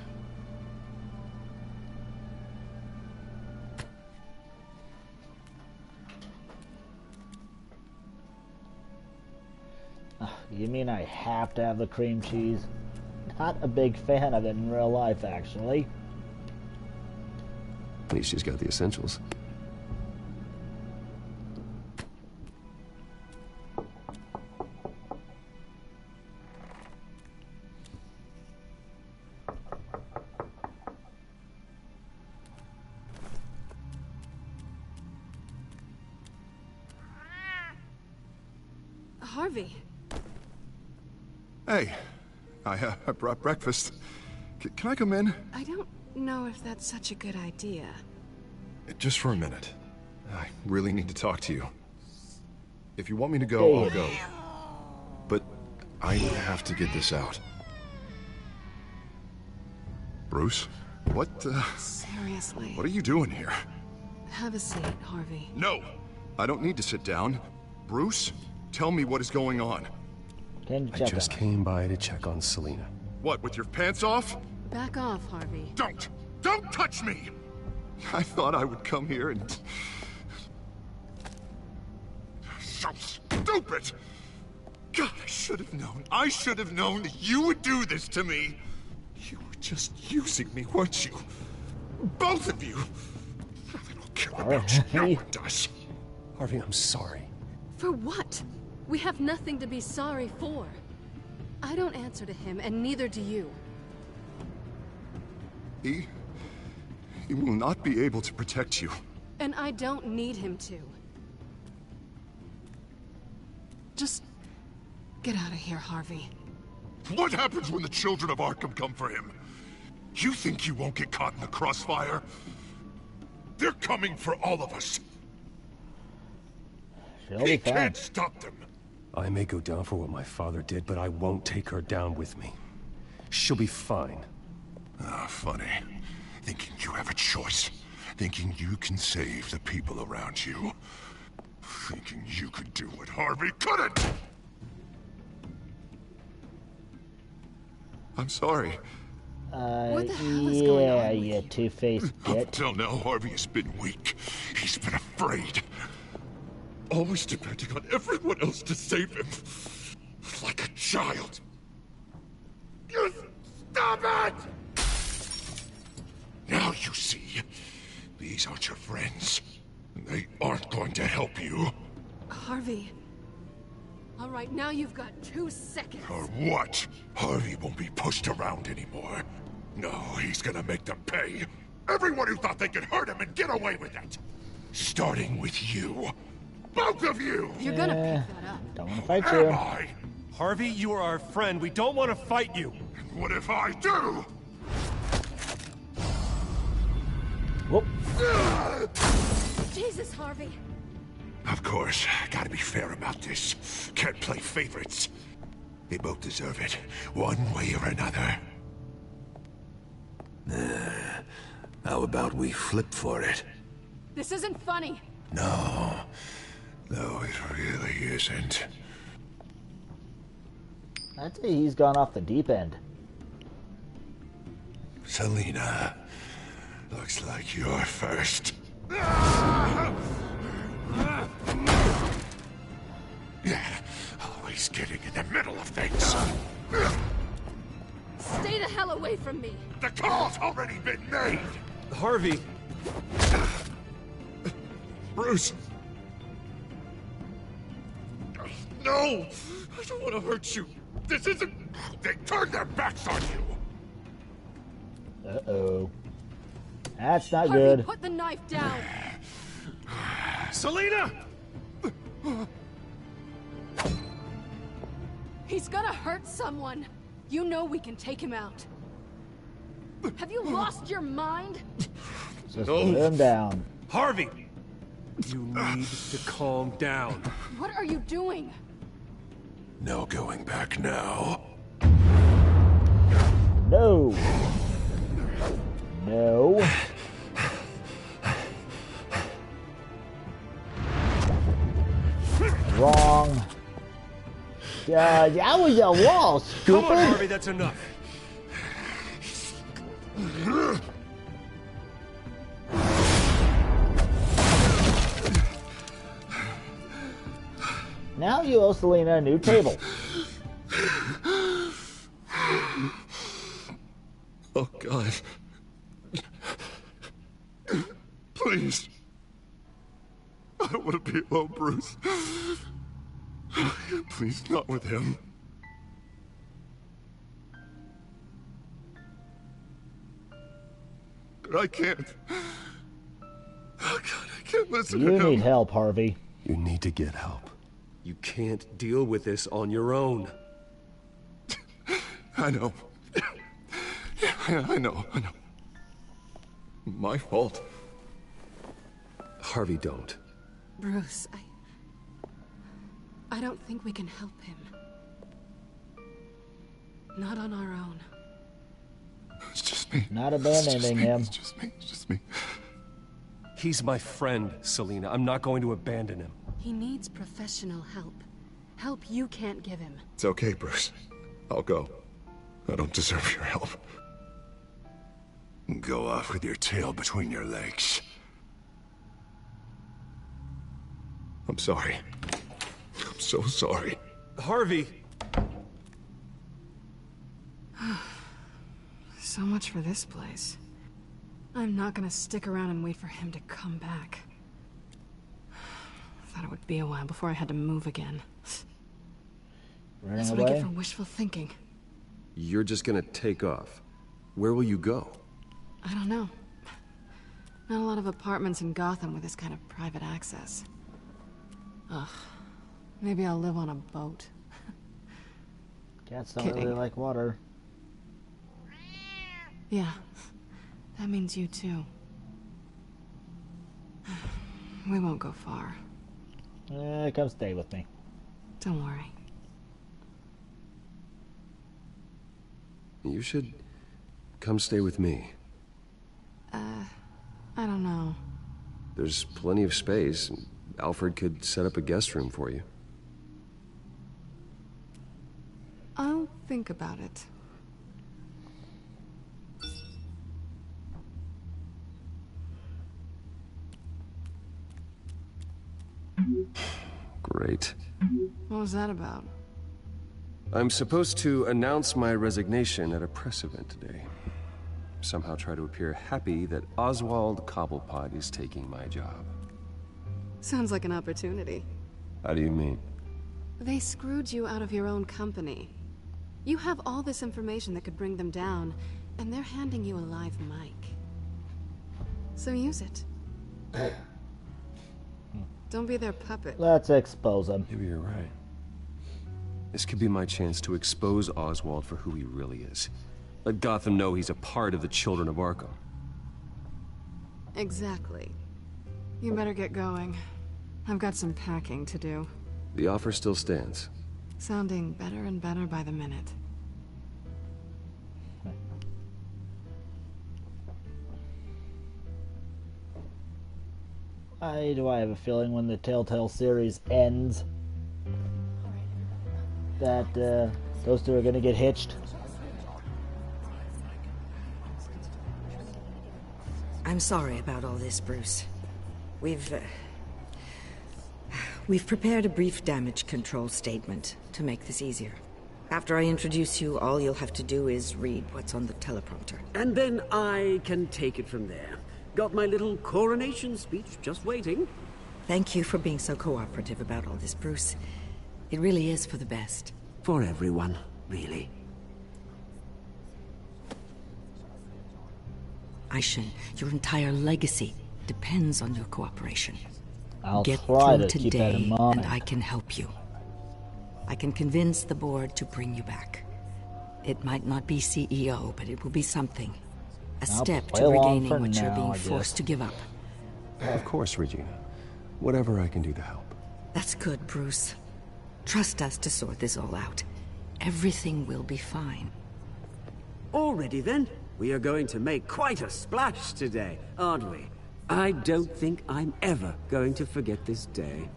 [SPEAKER 1] You mean I have to have the cream cheese? Not a big fan of it in real life, actually.
[SPEAKER 2] At least she's got the essentials.
[SPEAKER 18] Harvey.
[SPEAKER 12] Hey, I brought breakfast. Can I come in?
[SPEAKER 18] I don't know if that's such a good idea.
[SPEAKER 12] Just for a minute. I really need to talk to you. If you want me to go, I'll go. But I have to get this out. Bruce? What,
[SPEAKER 18] Seriously.
[SPEAKER 12] What are you doing here?
[SPEAKER 18] Have a seat, Harvey.
[SPEAKER 12] No! I don't need to sit down. Bruce, tell me what is going on.
[SPEAKER 2] I just came by to check on Selina.
[SPEAKER 12] What, with your pants off?
[SPEAKER 18] Back off, Harvey.
[SPEAKER 12] Don't! Don't touch me! I thought I would come here and... So stupid! God, I should have known. I should have known that you would do this to me. You were just using me, weren't you? Both of you! I don't care about you. No one does.
[SPEAKER 2] Harvey, I'm sorry.
[SPEAKER 18] For what? We have nothing to be sorry for. I don't answer to him, and neither do you.
[SPEAKER 12] He will not be able to protect you.
[SPEAKER 18] And I don't need him to. Just get out of here, Harvey.
[SPEAKER 12] What happens when the children of Arkham come for him? You think you won't get caught in the crossfire? They're coming for all of us. He can't stop them.
[SPEAKER 2] I may go down for what my father did, but I won't take her down with me. She'll be fine.
[SPEAKER 12] Ah, funny. Thinking you have a choice. Thinking you can save the people around you. Thinking you could do what Harvey couldn't! I'm sorry.
[SPEAKER 18] What the hell is going on with
[SPEAKER 1] you two-faced
[SPEAKER 12] Up
[SPEAKER 1] git.
[SPEAKER 12] until now, Harvey has been weak. He's been afraid. Always depending on everyone else to save him. Like a child. You stop it! Now you see, these aren't your friends. They aren't going to help you.
[SPEAKER 18] Harvey. All right, now you've got 2 seconds.
[SPEAKER 12] Or what? Harvey won't be pushed around anymore. No, he's gonna make them pay. Everyone who thought they could hurt him and get away with it. Starting with you. Both of you!
[SPEAKER 18] You're gonna pick that up.
[SPEAKER 1] Don't want to fight you.
[SPEAKER 12] Am I?
[SPEAKER 7] Harvey, you are our friend. We don't want to fight you.
[SPEAKER 12] What if I do?
[SPEAKER 1] Whoop.
[SPEAKER 18] Jesus, Harvey.
[SPEAKER 12] Of course, gotta be fair about this. Can't play favorites. They both deserve it, one way or another. How about we flip for it?
[SPEAKER 18] This isn't funny.
[SPEAKER 12] No, it really isn't.
[SPEAKER 1] I'd say he's gone off the deep end.
[SPEAKER 12] Selina, looks like you're first. Yeah, always getting in the middle of things.
[SPEAKER 18] Stay the hell away from me.
[SPEAKER 12] The call's already been made!
[SPEAKER 7] Harvey!
[SPEAKER 12] Bruce! No! I don't want to hurt you. This isn't... They turned their backs on you!
[SPEAKER 1] Uh-oh. That's not
[SPEAKER 18] Harvey,
[SPEAKER 1] good.
[SPEAKER 18] put the knife down.
[SPEAKER 7] Selina!
[SPEAKER 18] He's gonna hurt someone. You know we can take him out. Have you lost your mind?
[SPEAKER 1] Just put him down.
[SPEAKER 7] Harvey! You need to calm down.
[SPEAKER 18] What are you doing?
[SPEAKER 12] No going back now.
[SPEAKER 1] No. No. Wrong. That was a wall, stupid.
[SPEAKER 7] Come on, Harvey, that's enough.
[SPEAKER 1] Now you owe Selina a new table.
[SPEAKER 12] Oh, God. Please. I don't want to be alone, Bruce. Please, not with him. But I can't. Oh, God, I can't listen to him.
[SPEAKER 1] You need help, Harvey.
[SPEAKER 2] You need to get help.
[SPEAKER 7] You can't deal with this on your own.
[SPEAKER 12] I know. I know. My fault.
[SPEAKER 2] Harvey, don't.
[SPEAKER 18] Bruce, I don't think we can help him. Not on our own.
[SPEAKER 12] It's just me.
[SPEAKER 1] Not abandoning him.
[SPEAKER 12] It's just me.
[SPEAKER 7] He's my friend, Selina. I'm not going to abandon him.
[SPEAKER 18] He needs professional help. Help you can't give him.
[SPEAKER 12] It's okay, Bruce. I'll go. I don't deserve your help. Go off with your tail between your legs. I'm sorry. I'm so sorry.
[SPEAKER 7] Harvey!
[SPEAKER 18] So much for this place. I'm not gonna stick around and wait for him to come back. Thought it would be a while before I had to move again.
[SPEAKER 1] Running
[SPEAKER 18] That's what
[SPEAKER 1] away?
[SPEAKER 18] I get for wishful thinking.
[SPEAKER 2] You're just gonna take off. Where will you go?
[SPEAKER 18] I don't know. Not a lot of apartments in Gotham with this kind of private access. Ugh. Maybe I'll live on a boat.
[SPEAKER 1] Cats don't
[SPEAKER 18] Kidding.
[SPEAKER 1] really like water.
[SPEAKER 18] Yeah. That means you too. We won't go far.
[SPEAKER 1] Come stay with me.
[SPEAKER 18] Don't worry.
[SPEAKER 2] You should come stay with me?
[SPEAKER 18] I don't know.
[SPEAKER 2] There's plenty of space. Alfred could set up a guest room for you.
[SPEAKER 18] I'll think about it.
[SPEAKER 2] Great.
[SPEAKER 18] What was that about?
[SPEAKER 2] I'm supposed to announce my resignation at a press event today. Somehow try to appear happy that Oswald Cobblepot is taking my job.
[SPEAKER 18] Sounds like an opportunity.
[SPEAKER 2] How do you mean?
[SPEAKER 18] They screwed you out of your own company. You have all this information that could bring them down, and they're handing you a live mic. So use it. Don't be their puppet.
[SPEAKER 1] Let's expose him.
[SPEAKER 2] Maybe you're right. This could be my chance to expose Oswald for who he really is. Let Gotham know he's a part of the Children of Arkham.
[SPEAKER 18] Exactly. You better get going. I've got some packing to do.
[SPEAKER 2] The offer still stands.
[SPEAKER 18] Sounding better and better by the minute.
[SPEAKER 1] I have a feeling when the Telltale series ends that those two are gonna get hitched.
[SPEAKER 20] I'm sorry about all this, Bruce. We've prepared a brief damage control statement to make this easier. After I introduce you, all you'll have to do is read what's on the teleprompter.
[SPEAKER 6] And then I can take it from there. Got my little coronation speech just waiting.
[SPEAKER 20] Thank you for being so cooperative about all this, Bruce. It really is for the best.
[SPEAKER 6] For everyone, really.
[SPEAKER 20] Aishin, your entire legacy depends on your cooperation.
[SPEAKER 1] I'll
[SPEAKER 20] Get
[SPEAKER 1] try
[SPEAKER 20] through
[SPEAKER 1] to keep that in
[SPEAKER 20] today,
[SPEAKER 1] mind.
[SPEAKER 20] and I can help you. I can convince the board to bring you back. It might not be CEO, but it will be something. A step
[SPEAKER 1] play
[SPEAKER 20] to
[SPEAKER 1] along
[SPEAKER 20] regaining
[SPEAKER 1] for
[SPEAKER 20] what you're
[SPEAKER 1] now,
[SPEAKER 20] being
[SPEAKER 1] I guess.
[SPEAKER 20] forced to give up.
[SPEAKER 2] Of course, Regina. Whatever I can do to help.
[SPEAKER 20] That's good, Bruce. Trust us to sort this all out. Everything will be fine.
[SPEAKER 6] Already then, we are going to make quite a splash today, aren't we? I don't think I'm ever going to forget this day.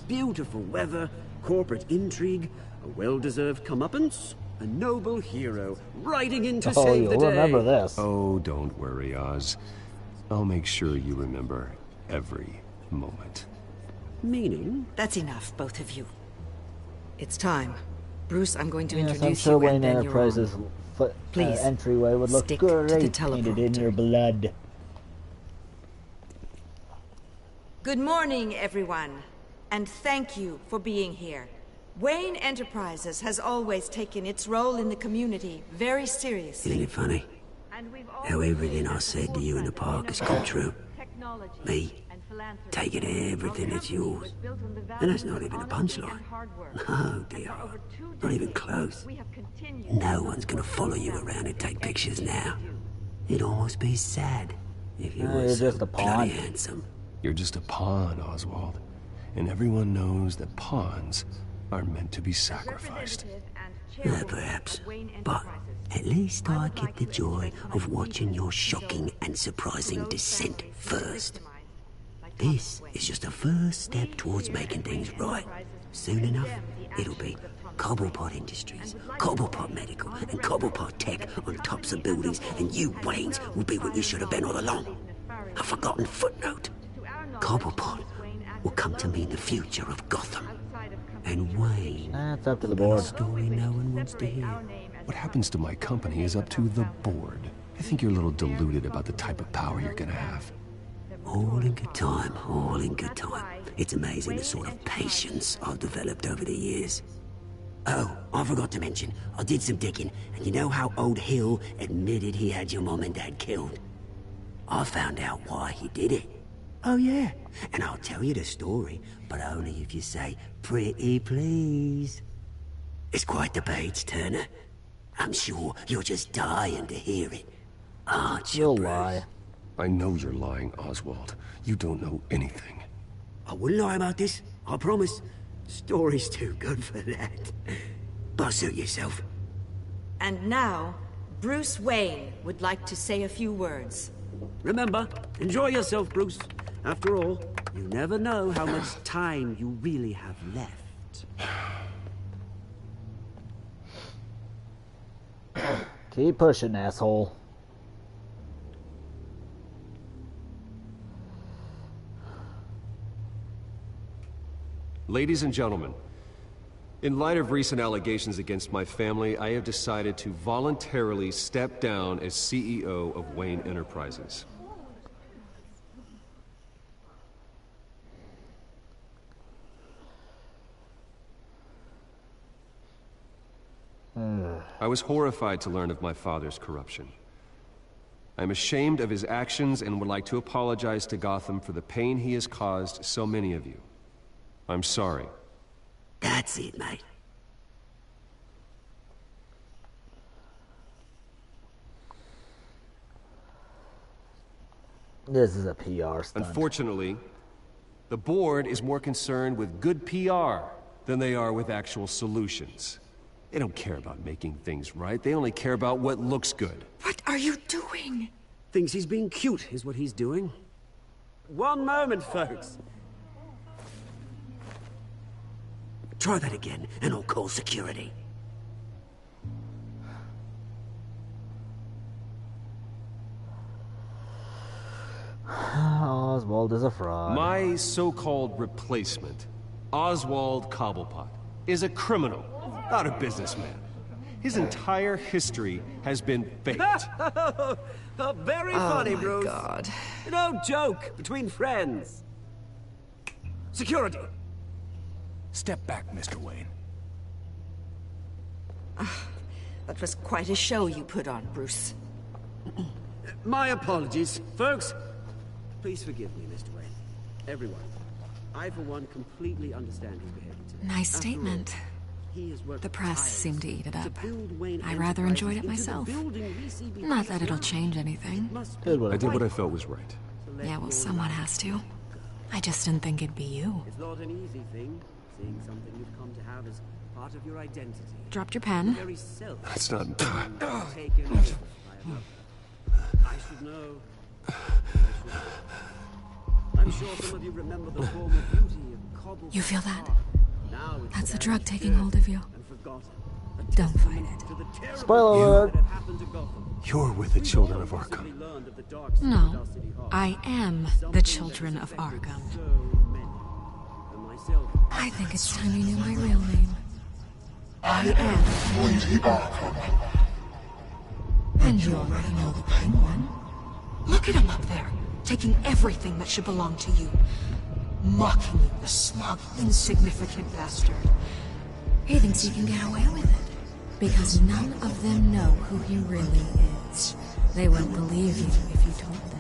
[SPEAKER 6] Beautiful weather, corporate intrigue, a well-deserved comeuppance, a noble hero riding in to save the day.
[SPEAKER 1] You'll remember this.
[SPEAKER 2] Oh, don't worry, Oz. I'll make sure you remember every moment.
[SPEAKER 6] Meaning?
[SPEAKER 20] That's enough, both of you. It's time. Bruce, I'm going to
[SPEAKER 1] Yes,
[SPEAKER 20] introduce
[SPEAKER 1] I'm sure
[SPEAKER 20] you
[SPEAKER 1] Wayne
[SPEAKER 20] and then
[SPEAKER 1] Enterprises'
[SPEAKER 20] Please,
[SPEAKER 1] entryway would look
[SPEAKER 20] stick to the
[SPEAKER 1] great painted in your blood.
[SPEAKER 21] Good morning, everyone, and thank you for being here. Wayne Enterprises has always taken its role in the community very seriously.
[SPEAKER 6] Isn't it funny? How everything I said to you in the park has come true. Me, taking everything that's yours. And that's not even a punchline. No, dear. Not even close. No one's gonna follow you around and take pictures now. It'd almost be sad if you were
[SPEAKER 1] You're
[SPEAKER 6] so
[SPEAKER 1] just a pawn.
[SPEAKER 6] bloody handsome.
[SPEAKER 2] You're just a pawn, Oswald. And everyone knows that pawns are meant to be sacrificed.
[SPEAKER 6] Perhaps. But at least I get the joy of watching your shocking and surprising descent first. This is just a first step towards making things right. Soon enough, it'll be Cobblepot Industries, Cobblepot Medical, and Cobblepot Tech on tops of buildings, and you, Waynes, will be what you should have been all along. A forgotten footnote. Cobblepot will come to mean the future of Gotham. And Wayne,
[SPEAKER 1] that's up to the board.
[SPEAKER 6] A story no one wants to hear.
[SPEAKER 2] What happens to my company is up to the board. I think you're a little deluded about the type of power you're gonna have.
[SPEAKER 6] All in good time, all in good time. It's amazing the sort of patience I've developed over the years. Oh, I forgot to mention, I did some digging, and you know how old Hill admitted he had your mom and dad killed? I found out why he did it. Oh yeah, and I'll tell you the story, but only if you say, pretty please. It's quite the page, Turner. I'm sure you're just dying to hear it, aren't you,
[SPEAKER 1] You'll
[SPEAKER 6] Bruce?
[SPEAKER 1] lie.
[SPEAKER 2] I know you're lying, Oswald. You don't know anything.
[SPEAKER 6] I wouldn't lie about this, I promise. Story's too good for that. But suit yourself.
[SPEAKER 21] And now,
[SPEAKER 20] Bruce Wayne would like to say a few words.
[SPEAKER 6] Remember, enjoy yourself, Bruce. After all, you never know how much time you really have left.
[SPEAKER 1] Keep pushing, asshole.
[SPEAKER 2] Ladies and gentlemen, in light of recent allegations against my family, I have decided to voluntarily step down as CEO of Wayne Enterprises. I was horrified to learn of my father's corruption. I am ashamed of his actions and would like to apologize to Gotham for the pain he has caused so many of you. I'm sorry.
[SPEAKER 6] That's it, mate.
[SPEAKER 1] This is a PR stunt.
[SPEAKER 2] Unfortunately, the board is more concerned with good PR than they are with actual solutions. They don't care about making things right. They only care about what looks good.
[SPEAKER 20] What are you doing?
[SPEAKER 6] Thinks he's being cute, is what he's doing. One moment, folks. Try that again, and I'll call security.
[SPEAKER 1] Oswald is a fraud.
[SPEAKER 2] My so-called replacement, Oswald Cobblepot, is a criminal, not a businessman. His entire history has been faked.
[SPEAKER 6] Very funny, Bruce.
[SPEAKER 20] Oh, my God.
[SPEAKER 6] No joke between friends. Security.
[SPEAKER 8] Step back, Mr. Wayne.
[SPEAKER 20] That was quite a show you put on, Bruce.
[SPEAKER 6] My apologies. Folks, please forgive me, Mr. Wayne. Everyone. I, for one, completely understand his behavior today.
[SPEAKER 13] Nice statement. The press seemed to eat it up. I rather enjoyed it myself. Not that it'll change anything.
[SPEAKER 2] I did what I felt was right.
[SPEAKER 13] Yeah, well, someone has to. I just didn't think it'd be you.
[SPEAKER 6] It's not an easy thing, seeing something you've come to have as part of your identity.
[SPEAKER 13] Dropped your pen.
[SPEAKER 2] That's not...
[SPEAKER 6] I should know. I'm sure some of you remember the former beauty of Cobble.
[SPEAKER 13] You feel that? That's the drug taking hold of you. Don't fight it.
[SPEAKER 1] Spoiler alert.
[SPEAKER 2] You're with the children of Arkham.
[SPEAKER 13] No, I am the children of Arkham. I think it's time you knew my real name. I am
[SPEAKER 10] Lady Arkham.
[SPEAKER 13] And you already know the Penguin. Look at him up there, taking everything that should belong to you. Mocking you, the smug, insignificant bastard. He thinks he can get away with it, because none of them know who he really is. They wouldn't believe you if you told them.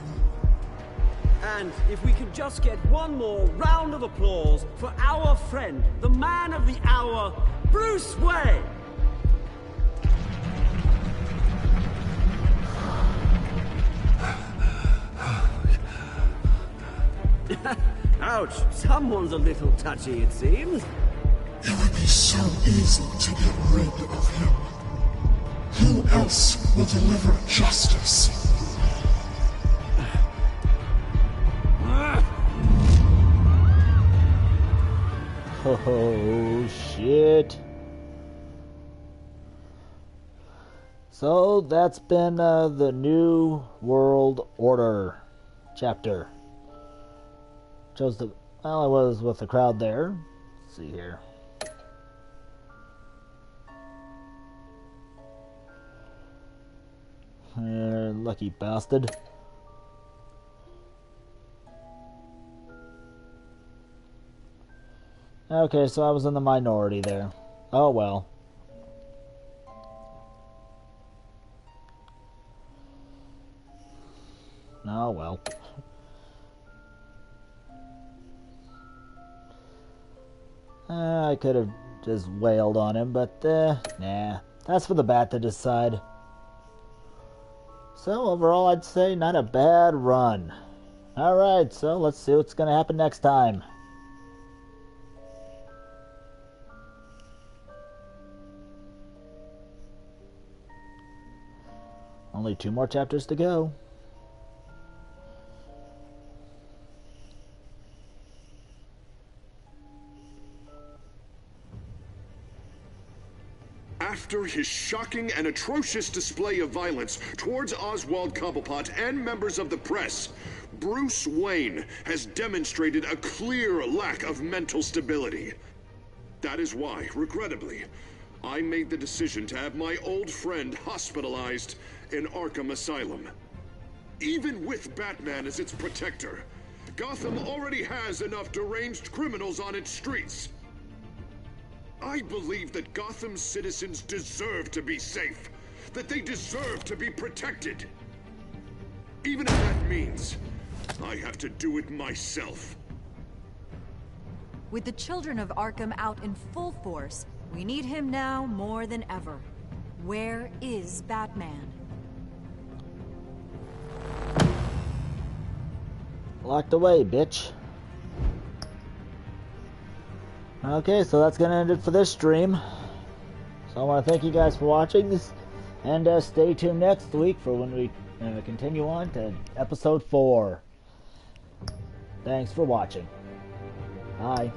[SPEAKER 6] And if we could just get one more round of applause for our friend, the man of the hour, Bruce Wayne! Ouch, someone's a little touchy, it seems.
[SPEAKER 10] It would be so easy to get rid of him. Who else will deliver justice?
[SPEAKER 1] Oh, shit. So, that's been the New World Order chapter. Chose the... Well, I was with the crowd there. Let's see here. Lucky bastard. Okay, so I was in the minority there. Oh well. Oh well. I could have just wailed on him, but nah. That's for the bat to decide. So overall, I'd say not a bad run. Alright, so let's see what's going to happen next time. Only 2 more chapters to go.
[SPEAKER 17] After his shocking and atrocious display of violence towards Oswald Cobblepot and members of the press, Bruce Wayne has demonstrated a clear lack of mental stability. That is why, regrettably, I made the decision to have my old friend hospitalized in Arkham Asylum. Even with Batman as its protector, Gotham already has enough deranged criminals on its streets. I believe that Gotham's citizens deserve to be safe, that they deserve to be protected. Even if that means I have to do it myself.
[SPEAKER 4] With the children of Arkham out in full force, we need him now more than ever. Where is Batman?
[SPEAKER 1] Locked away, bitch. Okay, so that's gonna end it for this stream. So I want to thank you guys for watching this, and stay tuned next week for when we continue on to episode 4. Thanks for watching. Bye.